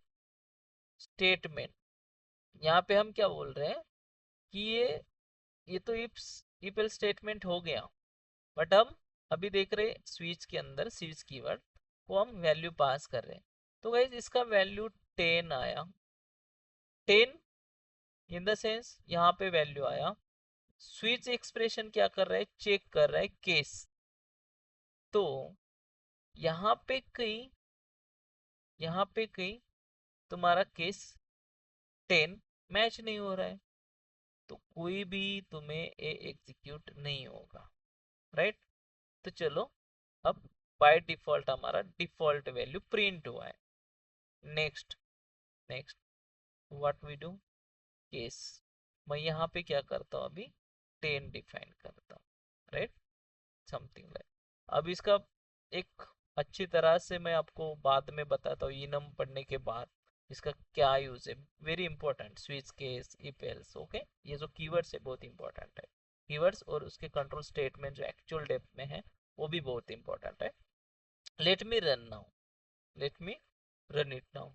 स्टेटमेंट. यहाँ पे हम क्या बोल रहे हैं कि ये तो इफ एल्स स्टेटमेंट हो गया, बट हम अभी देख रहे स्विच के अंदर स्विच कीवर्ड को हम वैल्यू पास कर रहे हैं. तो गाइस इसका वैल्यू 10 आया. 10 इन द सेंस यहाँ पे वैल्यू आया. स्विच एक्सप्रेशन क्या कर रहा है, चेक कर रहा है केस. तो यहाँ पे कहीं तुम्हारा केस 10 मैच नहीं हो रहा है तो कोई भी तुम्हें एग्जीक्यूट नहीं होगा. राइट तो चलो अब बाय डिफॉल्ट हमारा डिफॉल्ट वैल्यू प्रिंट हुआ है. Next next what we do case. मैं यहाँ पे क्या करता हूँ अभी 10 डिफाइन करता हूँ. Right something like. अब इसका एक अच्छी तरह से मैं आपको बाद में बताता हूँ इनम पढ़ने के बाद इसका क्या यूज है. Very important switch case if else. Okay ये जो कीवर्ड्स है बहुत इंपॉर्टेंट है. कीवर्ड्स और उसके कंट्रोल स्टेटमेंट जो एक्चुअल डेप्थ में है वो भी बहुत इंपॉर्टेंट है. Let me run now. Let me run it now.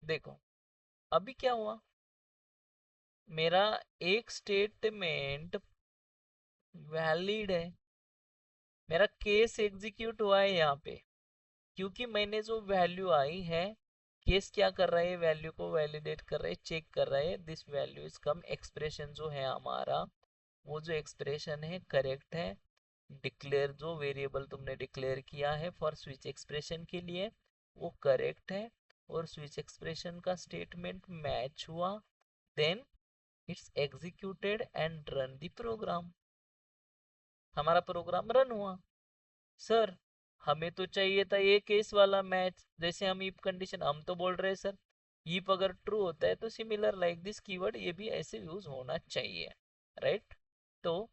देखो अभी क्या हुआ, मेरा एक स्टेटमेंट वैलिड है, मेरा केस एग्जीक्यूट हुआ है यहाँ पे क्योंकि मैंने जो वैल्यू आई है. केस क्या कर रहा है, वैल्यू को वैलिडेट कर रहा है, चेक कर रहा है this value is come. Expression जो है हमारा वो जो एक्सप्रेशन है करेक्ट है. डिक्लेयर जो वेरिएबल तुमने डिक्लेयर किया है फॉर स्विच एक्सप्रेशन के लिए वो करेक्ट है और स्विच एक्सप्रेशन का स्टेटमेंट मैच हुआ. Then it's executed and run the program. हमारा प्रोग्राम रन हुआ. सर हमें तो चाहिए था ये केस वाला मैच. जैसे हम इफ कंडीशन हम तो बोल रहे हैं सर इफ अगर ट्रू होता है तो सिमिलर लाइक दिस कीवर्ड ये भी ऐसे यूज होना चाहिए. राइट तो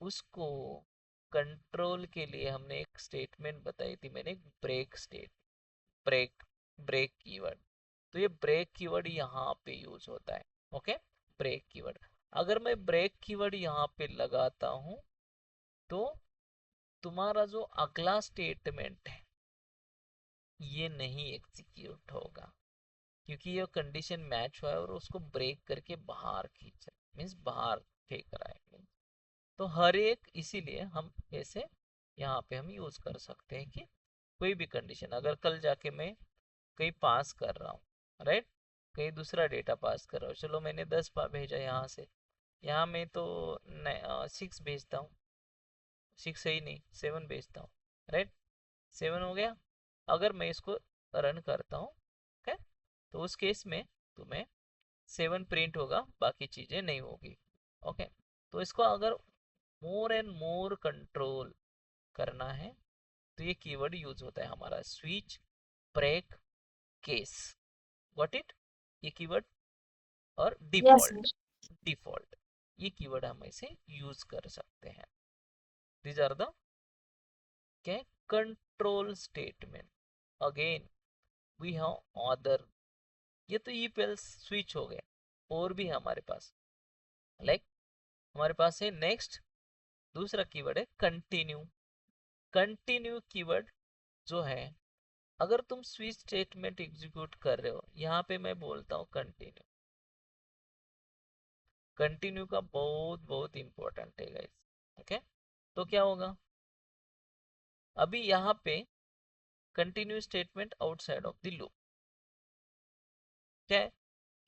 उसको कंट्रोल के लिए हमने एक स्टेटमेंट बताई थी मैंने, break state. Break break keyword. तो ये ब्रेक कीवर्ड यहाँ पे यूज होता है. Okay break keyword. अगर मैं ब्रेक कीवर्ड यहाँ पे लगाता हूँ तो तुम्हारा जो अगला स्टेटमेंट है ये नहीं एग्जीक्यूट होगा क्योंकि ये कंडीशन मैच हुआ है और उसको ब्रेक करके बाहर खींचा मीन्स बाहर फेंक रहा है. मीन्स तो हर एक इसीलिए हम ऐसे यहाँ पे हम यूज कर सकते हैं कि कोई भी कंडीशन अगर कल जाके मैं कहीं पास कर रहा हूँ, राइट कहीं दूसरा डेटा पास कर रहा हूँ. चलो मैंने 10 भेजा यहाँ से, यहाँ मैं तो 6 भेजता हूँ. 6 सही नहीं 7 भेजता हूँ. राइट 7 हो गया. अगर मैं इसको रन करता हूँ ओके तो उस केस में तुम्हें 7 प्रिंट होगा बाकी चीज़ें नहीं होगी. ओके तो इसको अगर मोर एंड मोर कंट्रोल करना है तो ये कीवर्ड यूज होता है हमारा switch break case. What it ये कीवर्ड और Yes, डिफॉल्ट. sir. डिफॉल्ट ये कीवर्ड हम इसे यूज कर सकते हैं. These are the control statement. Again we have other. ये तो इफ एल्स स्विच हो गए. और भी हमारे पास लाइक हमारे पास है नेक्स्ट दूसरा कीवर्ड है कंटिन्यू. कंटिन्यू कीवर्ड जो है अगर तुम स्विच स्टेटमेंट एग्जीक्यूट कर रहे हो, यहाँ पे मैं बोलता हूँ कंटिन्यू। कंटिन्यू का बहुत बहुत इंपॉर्टेंट है गाइस। ओके, तो क्या होगा अभी यहाँ पे continue statement outside of the loop. क्या है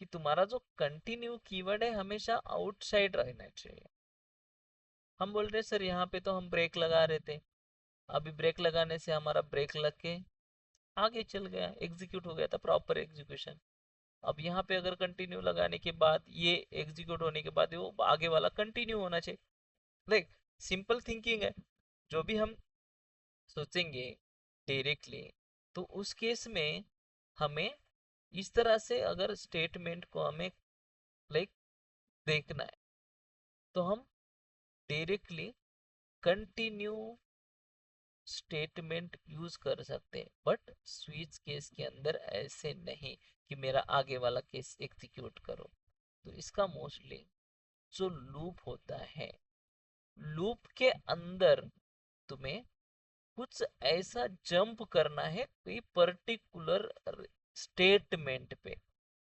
कि तुम्हारा जो कंटिन्यू कीवर्ड है हमेशा आउटसाइड रहना चाहिए। हम बोल रहे सर यहाँ पे तो हम ब्रेक लगा रहे थे, अभी ब्रेक लगाने से हमारा ब्रेक लग के आगे चल गया, एग्जीक्यूट हो गया था, प्रॉपर एग्जीक्यूशन। अब यहाँ पे अगर कंटिन्यू लगाने के बाद ये एग्जीक्यूट होने के बाद वो आगे वाला कंटिन्यू होना चाहिए। लाइक सिंपल थिंकिंग है। जो भी हम सोचेंगे डायरेक्टली, तो उस केस में हमें इस तरह से अगर स्टेटमेंट को हमें लाइक देखना है, तो हम डायरेक्टली कंटिन्यू स्टेटमेंट यूज कर सकते हैं, बट स्विच केस के अंदर ऐसे नहीं कि मेरा आगे वाला केस एग्जीक्यूट करो। तो इसका मोस्टली जो लूप होता है, लूप के अंदर तुम्हें कुछ ऐसा जंप करना है कोई पर्टिकुलर स्टेटमेंट पे।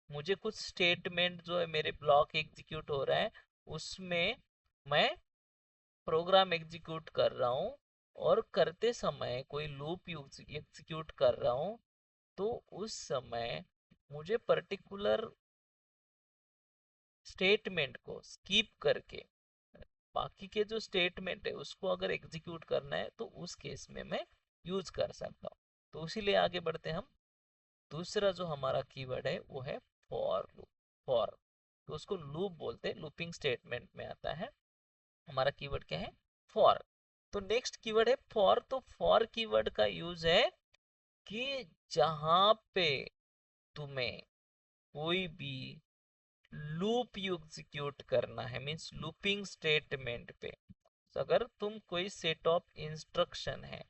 मुझे कुछ स्टेटमेंट जो है मेरे ब्लॉक एग्जीक्यूट हो रहा है, उसमें मैं प्रोग्राम एग्जीक्यूट कर रहा हूँ, और करते समय कोई लूप एग्जीक्यूट कर रहा हूँ, तो उस समय मुझे पर्टिकुलर स्टेटमेंट को स्किप करके बाकी के जो स्टेटमेंट है उसको अगर एग्जीक्यूट करना है, तो उस केस में मैं यूज कर सकता हूँ। तो इसीलिए आगे बढ़ते हम। दूसरा जो हमारा कीवर्ड है वो है फॉर लूप। फॉर, तो उसको लूप बोलते हैं, लूपिंग स्टेटमेंट में आता है। हमारा कीवर्ड क्या है? फॉर। तो नेक्स्ट कीवर्ड है फॉर। तो फॉर कीवर्ड का यूज है कि जहां पे तुम्हें कोई भी लूप एग्जीक्यूट करना है, मींस लूपिंग स्टेटमेंट पे। तो अगर तुम कोई सेट ऑफ इंस्ट्रक्शन है,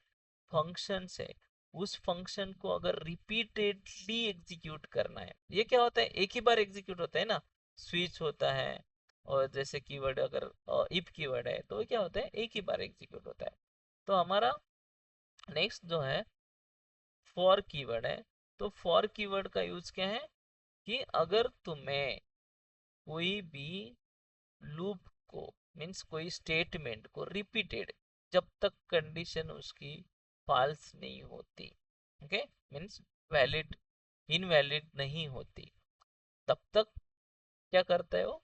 फंक्शन है, उस फंक्शन को अगर रिपीटेडली एग्जीक्यूट करना है, ये क्या होता है, एक ही बार एग्जीक्यूट होता है ना, स्विच होता है, और जैसे कीवर्ड अगर इफ कीवर्ड है तो क्या होता है, एक ही बार एग्जीक्यूट होता है। तो हमारा नेक्स्ट जो है फॉर कीवर्ड है। तो फॉर कीवर्ड का यूज क्या है कि अगर तुम्हें कोई भी लूप को, मीन्स कोई स्टेटमेंट को रिपीटेड, जब तक कंडीशन उसकी फॉल्स नहीं होती, ओके, मीन्स वैलिड इनवैलिड नहीं होती, तब तक क्या करता है वो,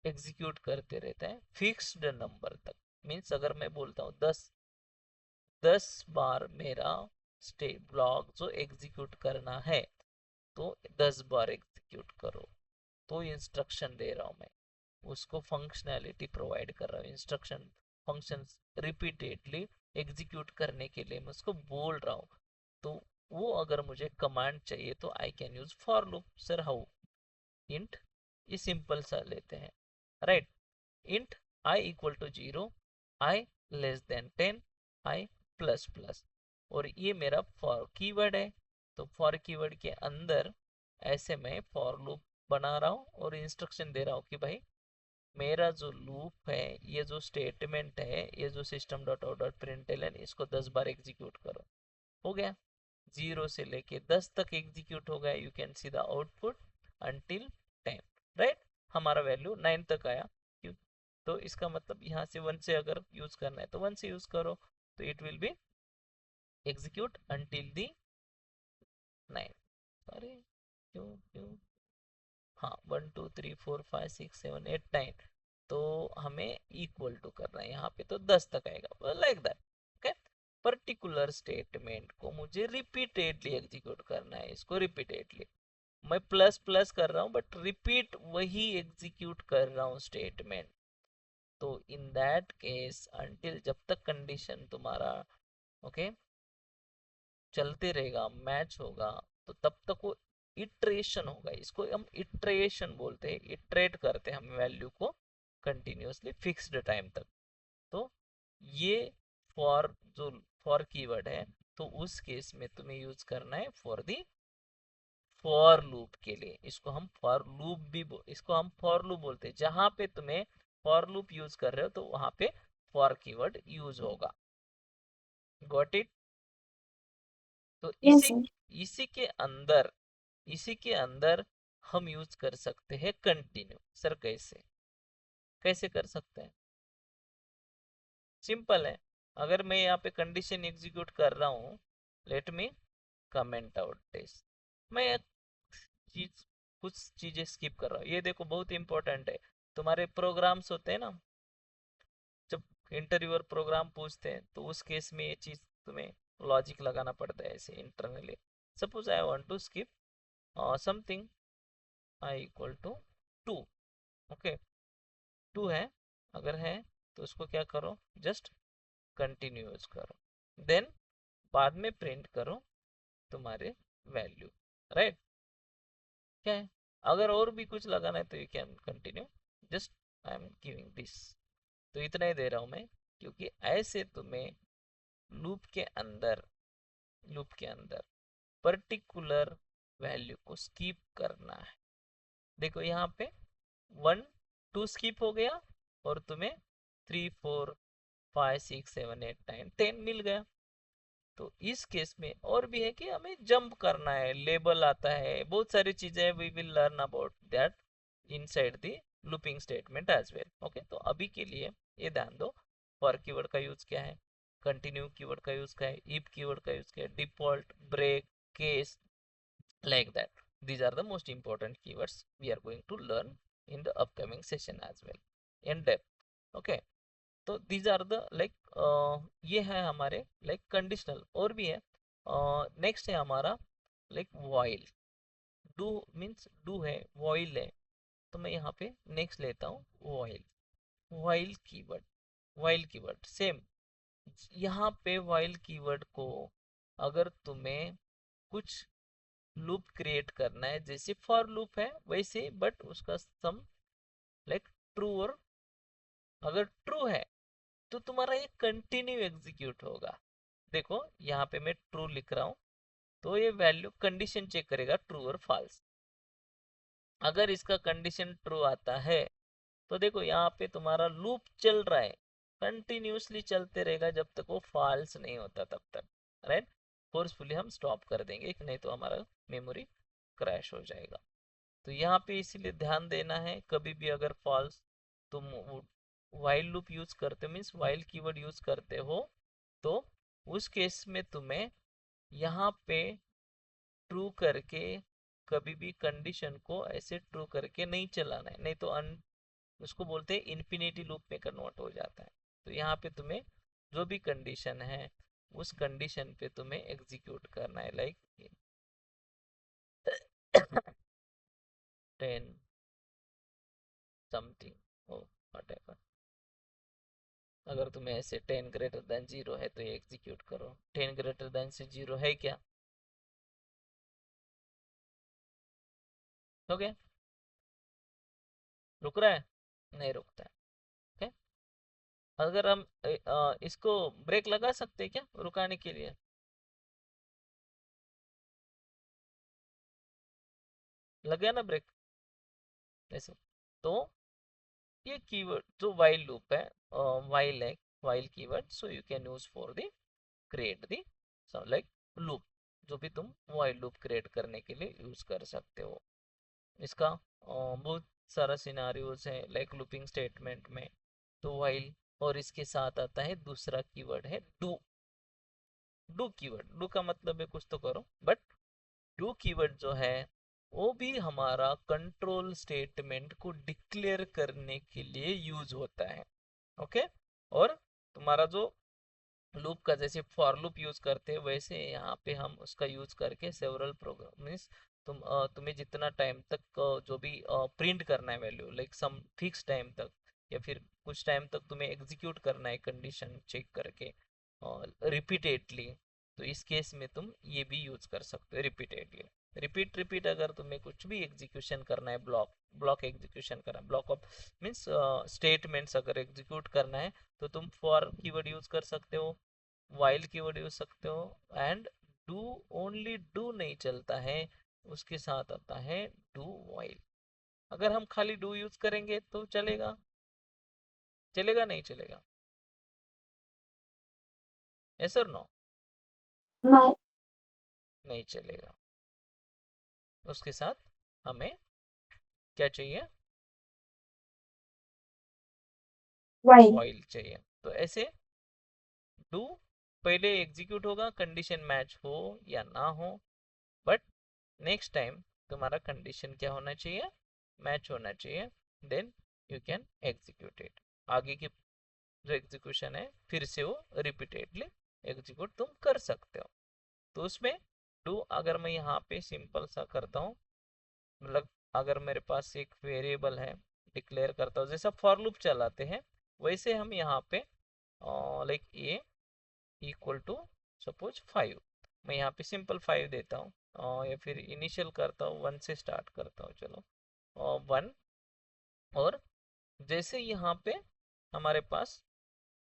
एग्जीक्यूट करते रहता है फिक्स्ड नंबर तक। मीन्स अगर मैं बोलता हूँ 10 बार मेरा स्टेट ब्लॉक जो एग्जीक्यूट करना है, तो 10 बार एग्जीक्यूट करो, तो इंस्ट्रक्शन दे रहा हूँ मैं, उसको फंक्शनैलिटी प्रोवाइड कर रहा हूँ, इंस्ट्रक्शन फंक्शन रिपीटेडली एग्जीक्यूट करने के लिए मैं उसको बोल रहा हूँ। तो वो अगर मुझे कमांड चाहिए तो I can use for loop. Sir how? Int, ये सिंपल सा लेते हैं, right. Int I equal to 0, I less than 10, I plus plus, और ये मेरा फॉर कीवर्ड है। तो फॉर कीवर्ड के अंदर ऐसे मैं फॉर लूप बना रहा हूँ और इंस्ट्रक्शन दे रहा हूँ कि भाई मेरा जो लूप है, ये जो स्टेटमेंट है, ये जो system dot out dot println, इसको 10 बार एग्जीक्यूट करो। हो गया, 0 से लेके 10 तक एग्जीक्यूट हो गया। You can see the output until 10, right. हमारा वैल्यू 9 तक आया। क्यों? तो इसका मतलब यहाँ से 1 से अगर यूज करना है तो 1 से यूज करो, तो it will B execute until दी 9। अरे क्यों क्यों, हाँ 1 2 3 4 5 6 7 8 9, तो हमें इक्वल टू करना है यहाँ पे, तो 10 तक आएगा, like that. Okay, particular statement को मुझे रिपीटेडली एग्जीक्यूट करना है, इसको रिपीटेडली मैं प्लस प्लस कर रहा हूँ, बट रिपीट वही एग्जीक्यूट कर रहा हूँ स्टेटमेंट। तो इन दैट केस अंटिल, जब तक कंडीशन तुम्हारा ओके चलते रहेगा, मैच होगा, तो तब तक वो इटरेशन होगा। इसको हम इटरेशन बोलते हैं, इटरेट करते हैं हम वैल्यू को कंटिन्यूअसली फिक्स्ड टाइम तक। तो ये फॉर जो फॉर कीवर्ड है, तो उस केस में तुम्हें यूज करना है फॉर दी फॉर लूप के लिए। इसको हम फॉर लूप भी इसको हम फॉर लूप बोलते हैं। जहां पे तुम्हें फॉर लूप यूज कर रहे हो, तो वहां पे फॉर कीवर्ड यूज होगा। Got it? तो यस इसी सर। इसी के अंदर इसी के अंदर हम यूज कर सकते हैं कंटिन्यू। सर कैसे कैसे कर सकते हैं? सिंपल है। अगर मैं यहाँ पे कंडीशन एग्जीक्यूट कर रहा हूँ, let me comment out test, मैं एक चीज कुछ चीजें स्किप कर रहा हूँ, ये देखो बहुत इंपॉर्टेंट है। तुम्हारे प्रोग्राम्स होते हैं ना, जब इंटरव्यूअर प्रोग्राम पूछते हैं तो उस केस में ये चीज तुम्हें लॉजिक लगाना पड़ता है ऐसे internally. Suppose I want to skip something I equal to 2, okay, 2 है, अगर है तो उसको क्या करो, जस्ट कंटिन्यू यूज करो, देन बाद में प्रिंट करो तुम्हारे वैल्यू, राइट? क्या है? अगर और भी कुछ लगाना है तो you can continue, just I am giving this. तो इतना ही दे रहा हूँ मैं, क्योंकि ऐसे तुम्हें लूप के अंदर लूप के अंदर पर्टिकुलर वैल्यू को स्किप करना है। देखो यहाँ पे 1 2 स्किप हो गया और तुम्हें 3 4 5 6 7 8 9 10 मिल गया। तो इस केस में और भी है कि हमें जंप करना है, लेबल आता है, बहुत सारी चीजें we will learn about that inside the looping statement as well. Okay, तो अभी के लिए ये ध्यान दो, फॉर कीवर्ड का यूज क्या है, कंटिन्यू कीवर्ड का यूज क्या है, इफ कीवर्ड का यूज क्या है, default, break, case, like that. These are the most important keywords we are going to learn in the upcoming session as well in depth। okay, तो these are the ये है हमारे conditional, और भी है। नेक्स्ट है हमारा while। डू मीन्स डू है, while है, तो मैं यहाँ पे नेक्स्ट लेता हूँ while। while keyword, while keyword same, यहाँ पे while कीवर्ड को अगर तुम्हें कुछ लूप क्रिएट करना है, जैसे फॉर लूप है वैसे, बट उसका सम ट्रू, और अगर ट्रू है तो तुम्हारा ये कंटिन्यू एग्जीक्यूट होगा। देखो यहाँ पे मैं ट्रू लिख रहा हूँ, तो ये वैल्यू कंडीशन चेक करेगा ट्रू और फॉल्स। अगर इसका कंडीशन ट्रू आता है तो देखो यहाँ पे तुम्हारा लूप चल रहा है, कंटिन्यूसली चलते रहेगा जब तक वो फॉल्स नहीं होता तब तक, राइट? फोर्सफुली हम स्टॉप कर देंगे, नहीं तो हमारा मेमोरी क्रैश हो जाएगा। तो यहाँ पे इसीलिए ध्यान देना है, कभी भी अगर फॉल्स तुम वाइल लूप यूज करते हो, मीन्स वाइल कीवर्ड यूज करते हो, तो उस केस में तुम्हें यहाँ पे ट्रू करके, कभी भी कंडीशन को ऐसे ट्रू करके नहीं चलाना है, नहीं तो उसको बोलते हैं इन्फिनिटी लूप में कन्वर्ट हो जाता है। तो यहाँ पे तुम्हें जो भी कंडीशन है उस कंडीशन पे तुम्हें एग्जीक्यूट करना है, लाइक 10 समथिंग ओ व्हाटएवर। अगर तुम्हें ऐसे 10 ग्रेटर देन 0 है तो ये एग्जीक्यूट करो, 10 ग्रेटर देन से 0 है क्या? हो गया? रुक रहा है? नहीं रुकता है। okay? अगर हम इसको ब्रेक लगा सकते हैं क्या रुकाने के लिए? लग गया ना ब्रेक ऐसे? तो ये कीवर्ड जो वाइल लूप है, वाइल है, while keyword, so you can use for the create the loop, जो भी तुम वाइल लूप क्रिएट करने के लिए यूज कर सकते हो। इसका बहुत सारा सिनारियोज है लूपिंग स्टेटमेंट में, तो वाइल, और इसके साथ आता है दूसरा कीवर्ड है डू। डू कीवर्ड, डू का मतलब है कुछ तो करो, बट डू कीवर्ड जो है वो भी हमारा कंट्रोल स्टेटमेंट को डिक्लेयर करने के लिए यूज होता है। ओके, और तुम्हारा जो लूप का जैसे फॉर लूप यूज करते हैं वैसे यहाँ पे हम उसका यूज करके सेवरल प्रोग्राम, मीन्स तुम्हें जितना टाइम तक जो भी प्रिंट करना है वैल्यू, सम फिक्स टाइम तक, या फिर कुछ टाइम तक तुम्हें एग्जीक्यूट करना है कंडीशन चेक करके रिपीटेडली, तो इस केस में तुम ये भी यूज कर सकते हो रिपीटेडली। रिपीट रिपीट अगर तुम्हें कुछ भी एग्जीक्यूशन करना है, ब्लॉक ब्लॉक एग्जीक्यूशन करना है, ब्लॉक ऑफ मीन्स स्टेटमेंट्स अगर एग्जीक्यूट करना है, तो तुम फॉर कीवर्ड यूज कर सकते हो, वाइल कीवर्ड यूज सकते हो, एंड डू, ओनली डू नहीं चलता है, उसके साथ आता है डू वाइल। अगर हम खाली डू यूज करेंगे तो चलेगा? चलेगा नहीं चलेगा? यस और नो? हाँ नहीं चलेगा। उसके साथ हमें क्या चाहिए, वाइल चाहिए। तो ऐसे डू पहले एग्जीक्यूट होगा कंडीशन मैच हो या ना हो, बट नेक्स्ट टाइम तुम्हारा कंडीशन क्या होना चाहिए, मैच होना चाहिए, then you can execute it. आगे की जो एग्जीक्यूशन है फिर से वो रिपीटेडली एग्जीक्यूट तुम कर सकते हो। तो उसमें डू अगर मैं यहाँ पे सिंपल सा करता हूँ, मतलब अगर मेरे पास एक वेरिएबल है डिक्लेयर करता हूँ, जैसा फॉर लूप चलाते हैं वैसे हम यहाँ पे like a equal to suppose 5, मैं यहाँ पे सिंपल 5 देता हूँ, या फिर इनिशियल करता हूँ 1 से स्टार्ट करता हूँ, चलो 1। और जैसे यहाँ पे हमारे पास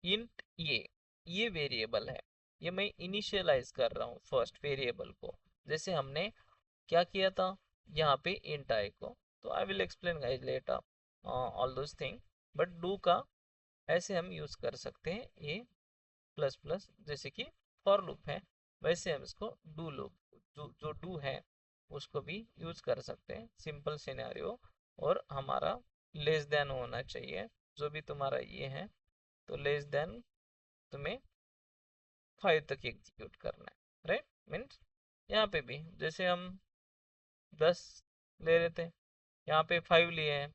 इंट ये वेरिएबल है, ये मैं इनिशियलाइज कर रहा हूँ फर्स्ट वेरिएबल को, जैसे हमने क्या किया था यहाँ पे इंट आई को। तो I will explain guys later all those thing, but do का ऐसे हम यूज कर सकते हैं ए प्लस प्लस, जैसे कि फॉर लूप है वैसे हम इसको डू लूप, जो डू है उसको भी यूज कर सकते हैं सिंपल सिनेरियो। और हमारा लेस देन होना चाहिए, जो भी तुम्हारा ये है तो लेस देन तुम्हें 5 तक एग्जीक्यूट करना है, राइट। मीन्स यहाँ पे भी जैसे हम 10 ले रहे थे, यहाँ पे 5 लिए हैं,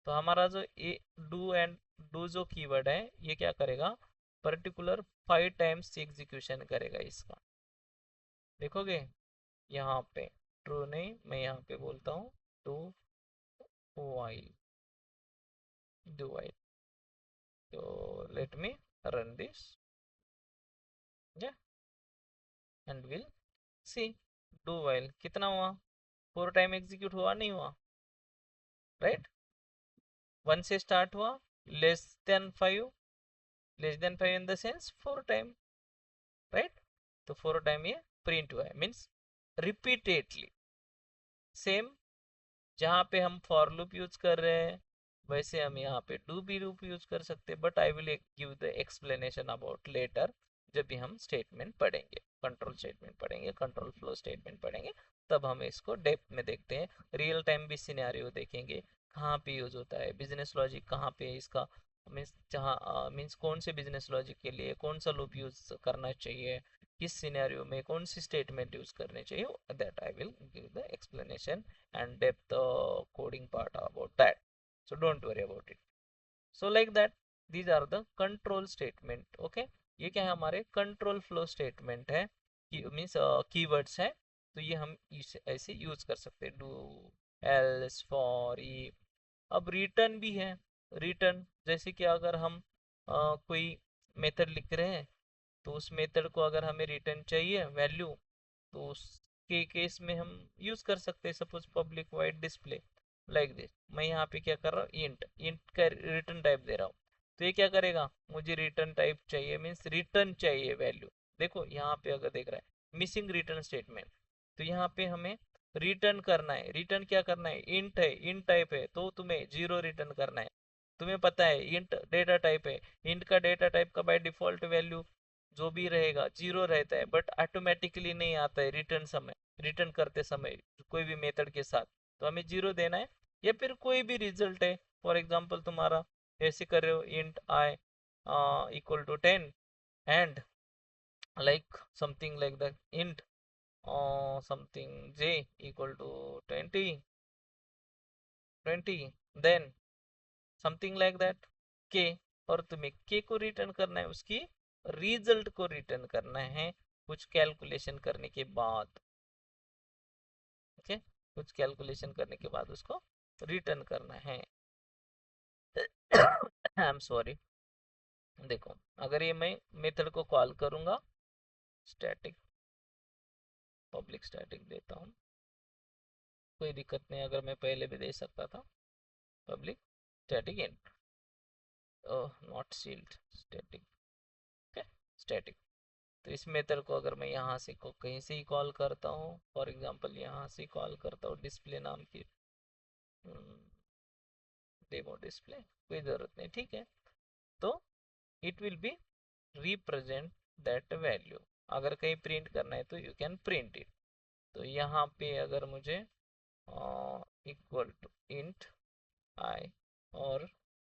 तो हमारा जो ए डू एंड डू जो कीवर्ड है ये क्या करेगा, पर्टिकुलर 5 टाइम्स एग्जीक्यूशन करेगा इसका। देखोगे यहाँ पे ट्रू नहीं, मैं यहाँ पे बोलता हूँ डू वाइल, डू वाइल। तो लेट मी रन दिस, या and will see do while कितना हुआ, 4 टाइम एग्जीक्यूट हुआ नहीं हुआ, राइट। 1 से स्टार्ट हुआ, less than 5, less than 5 in the sense 4 time, right. तो 4 टाइम ये प्रिंट हुआ है, मीन्स रिपीटेडली सेम। जहाँ पे हम फॉर लूप यूज कर रहे हैं वैसे हम यहाँ पे डू भी लूप यूज कर सकते हैं, but I will give the explanation about later, जब भी हम स्टेटमेंट पढ़ेंगे, कंट्रोल स्टेटमेंट पढ़ेंगे, कंट्रोल फ्लो स्टेटमेंट पढ़ेंगे, तब हम इसको डेप्थ में देखते हैं। रियल टाइम भी सिनेरियो देखेंगे कहाँ पे यूज होता है, बिजनेस लॉजिक कहाँ पे इसका, मीन्स जहाँ मीन्स कौन से बिजनेस लॉजिक के लिए कौन सा लूप यूज करना चाहिए, किस सिनेरियो में कौन सी स्टेटमेंट यूज करनी चाहिए, that I will give the explanation and depth coding part about that, so don't worry about it. So like that these are the control statement, okay। ये क्या है, हमारे कंट्रोल फ्लो स्टेटमेंट है, means keywords है, तो ये हम इसे ऐसे यूज कर सकते हैं, डू एल्स फॉर ई। अब रिटर्न भी है, रिटर्न जैसे कि अगर हम कोई मेथड लिख रहे हैं तो उस मेथड को अगर हमें रिटर्न चाहिए वैल्यू, तो उसके केस में हम यूज कर सकते हैं suppose public wide display like this. मैं यहाँ पे क्या कर रहा हूँ, इंट इंट का रिटर्न टाइप दे रहा हूँ, तो ये क्या करेगा, मुझे रिटर्न टाइप चाहिए, मीन्स रिटर्न चाहिए वैल्यू। देखो यहाँ पे अगर देख रहा है मिसिंग रिटर्न स्टेटमेंट, तो यहाँ पे हमें रिटर्न करना है, रिटर्न क्या करना है, इंट है, इंट टाइप है, तो तुम्हें 0 रिटर्न करना है। तुम्हें पता है इंट डेटा टाइप है, इंट का डेटा टाइप का बाय डिफॉल्ट वैल्यू जो भी रहेगा 0 रहता है, बट ऑटोमेटिकली नहीं आता है रिटर्न समय, रिटर्न करते समय कोई भी मेथड के साथ, तो हमें 0 देना है। या फिर कोई भी रिजल्ट है, फॉर एग्जांपल तुम्हारा ऐसे कर रहे हो int I equal to 10 and like something like that, int something j equal to 20 then something like that k, और तुम्हें k को रिटर्न करना है, उसकी रिजल्ट को रिटर्न करना है कुछ कैलकुलेशन करने के बाद, ओके okay? कुछ कैलकुलेशन करने के बाद उसको रिटर्न करना है। I am sorry. देखो अगर ये मैं मेथड को कॉल करूंगा, स्टैटिक पब्लिक स्टैटिक देता हूँ, कोई दिक्कत नहीं, अगर मैं पहले भी दे सकता था public static int, not sealed static, okay static. तो इस मेथड को अगर मैं यहाँ से कहीं से ही कॉल करता हूँ, फॉर एग्जांपल यहाँ से कॉल करता हूँ डिस्प्ले नाम की, डेमो डिस्प्ले, कोई ज़रूरत नहीं, ठीक है। तो it will B represent that value, अगर कहीं प्रिंट करना है तो यू कैन प्रिंट इट, तो यहाँ पे अगर मुझे इक्वल टू इंट आई और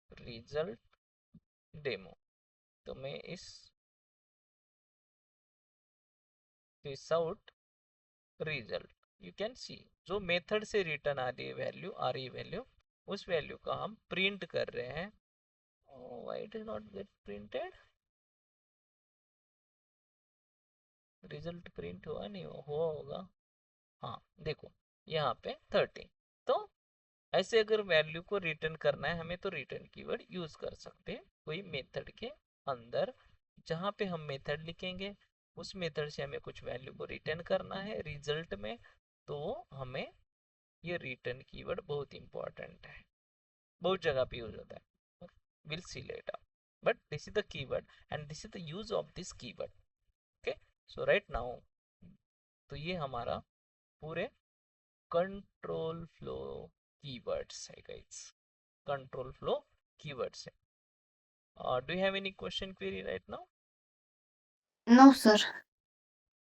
रिजल्ट डेमो, तो मैं इस out result, you can see जो मेथड से रिटर्न आ रही वैल्यू, उस वैल्यू का हम प्रिंट कर रहे हैं। Why it is not gate printed, result print हुआ नहीं हुआ होगा। हाँ देखो यहाँ पे 13। तो ऐसे अगर वैल्यू को रिटर्न करना है हमें, तो रिटर्न कीवर्ड यूज कर सकते हैं कोई मेथड के अंदर, जहाँ पे हम मेथड लिखेंगे उस मेथड से हमें कुछ वैल्यू को रिटर्न करना है रिजल्ट में, तो हमें ये रिटर्न कीवर्ड बहुत इंपॉर्टेंट है, बहुत जगह पे यूज होता है, will see later, but this is the keyword and this is the use of this keyword. Okay, so right now, तो ये हमारा पूरे कंट्रोल फ्लो कीवर्ड्स है गाइस, कंट्रोल फ्लो कीवर्ड्स है। Do you have any question query right now? No, sir.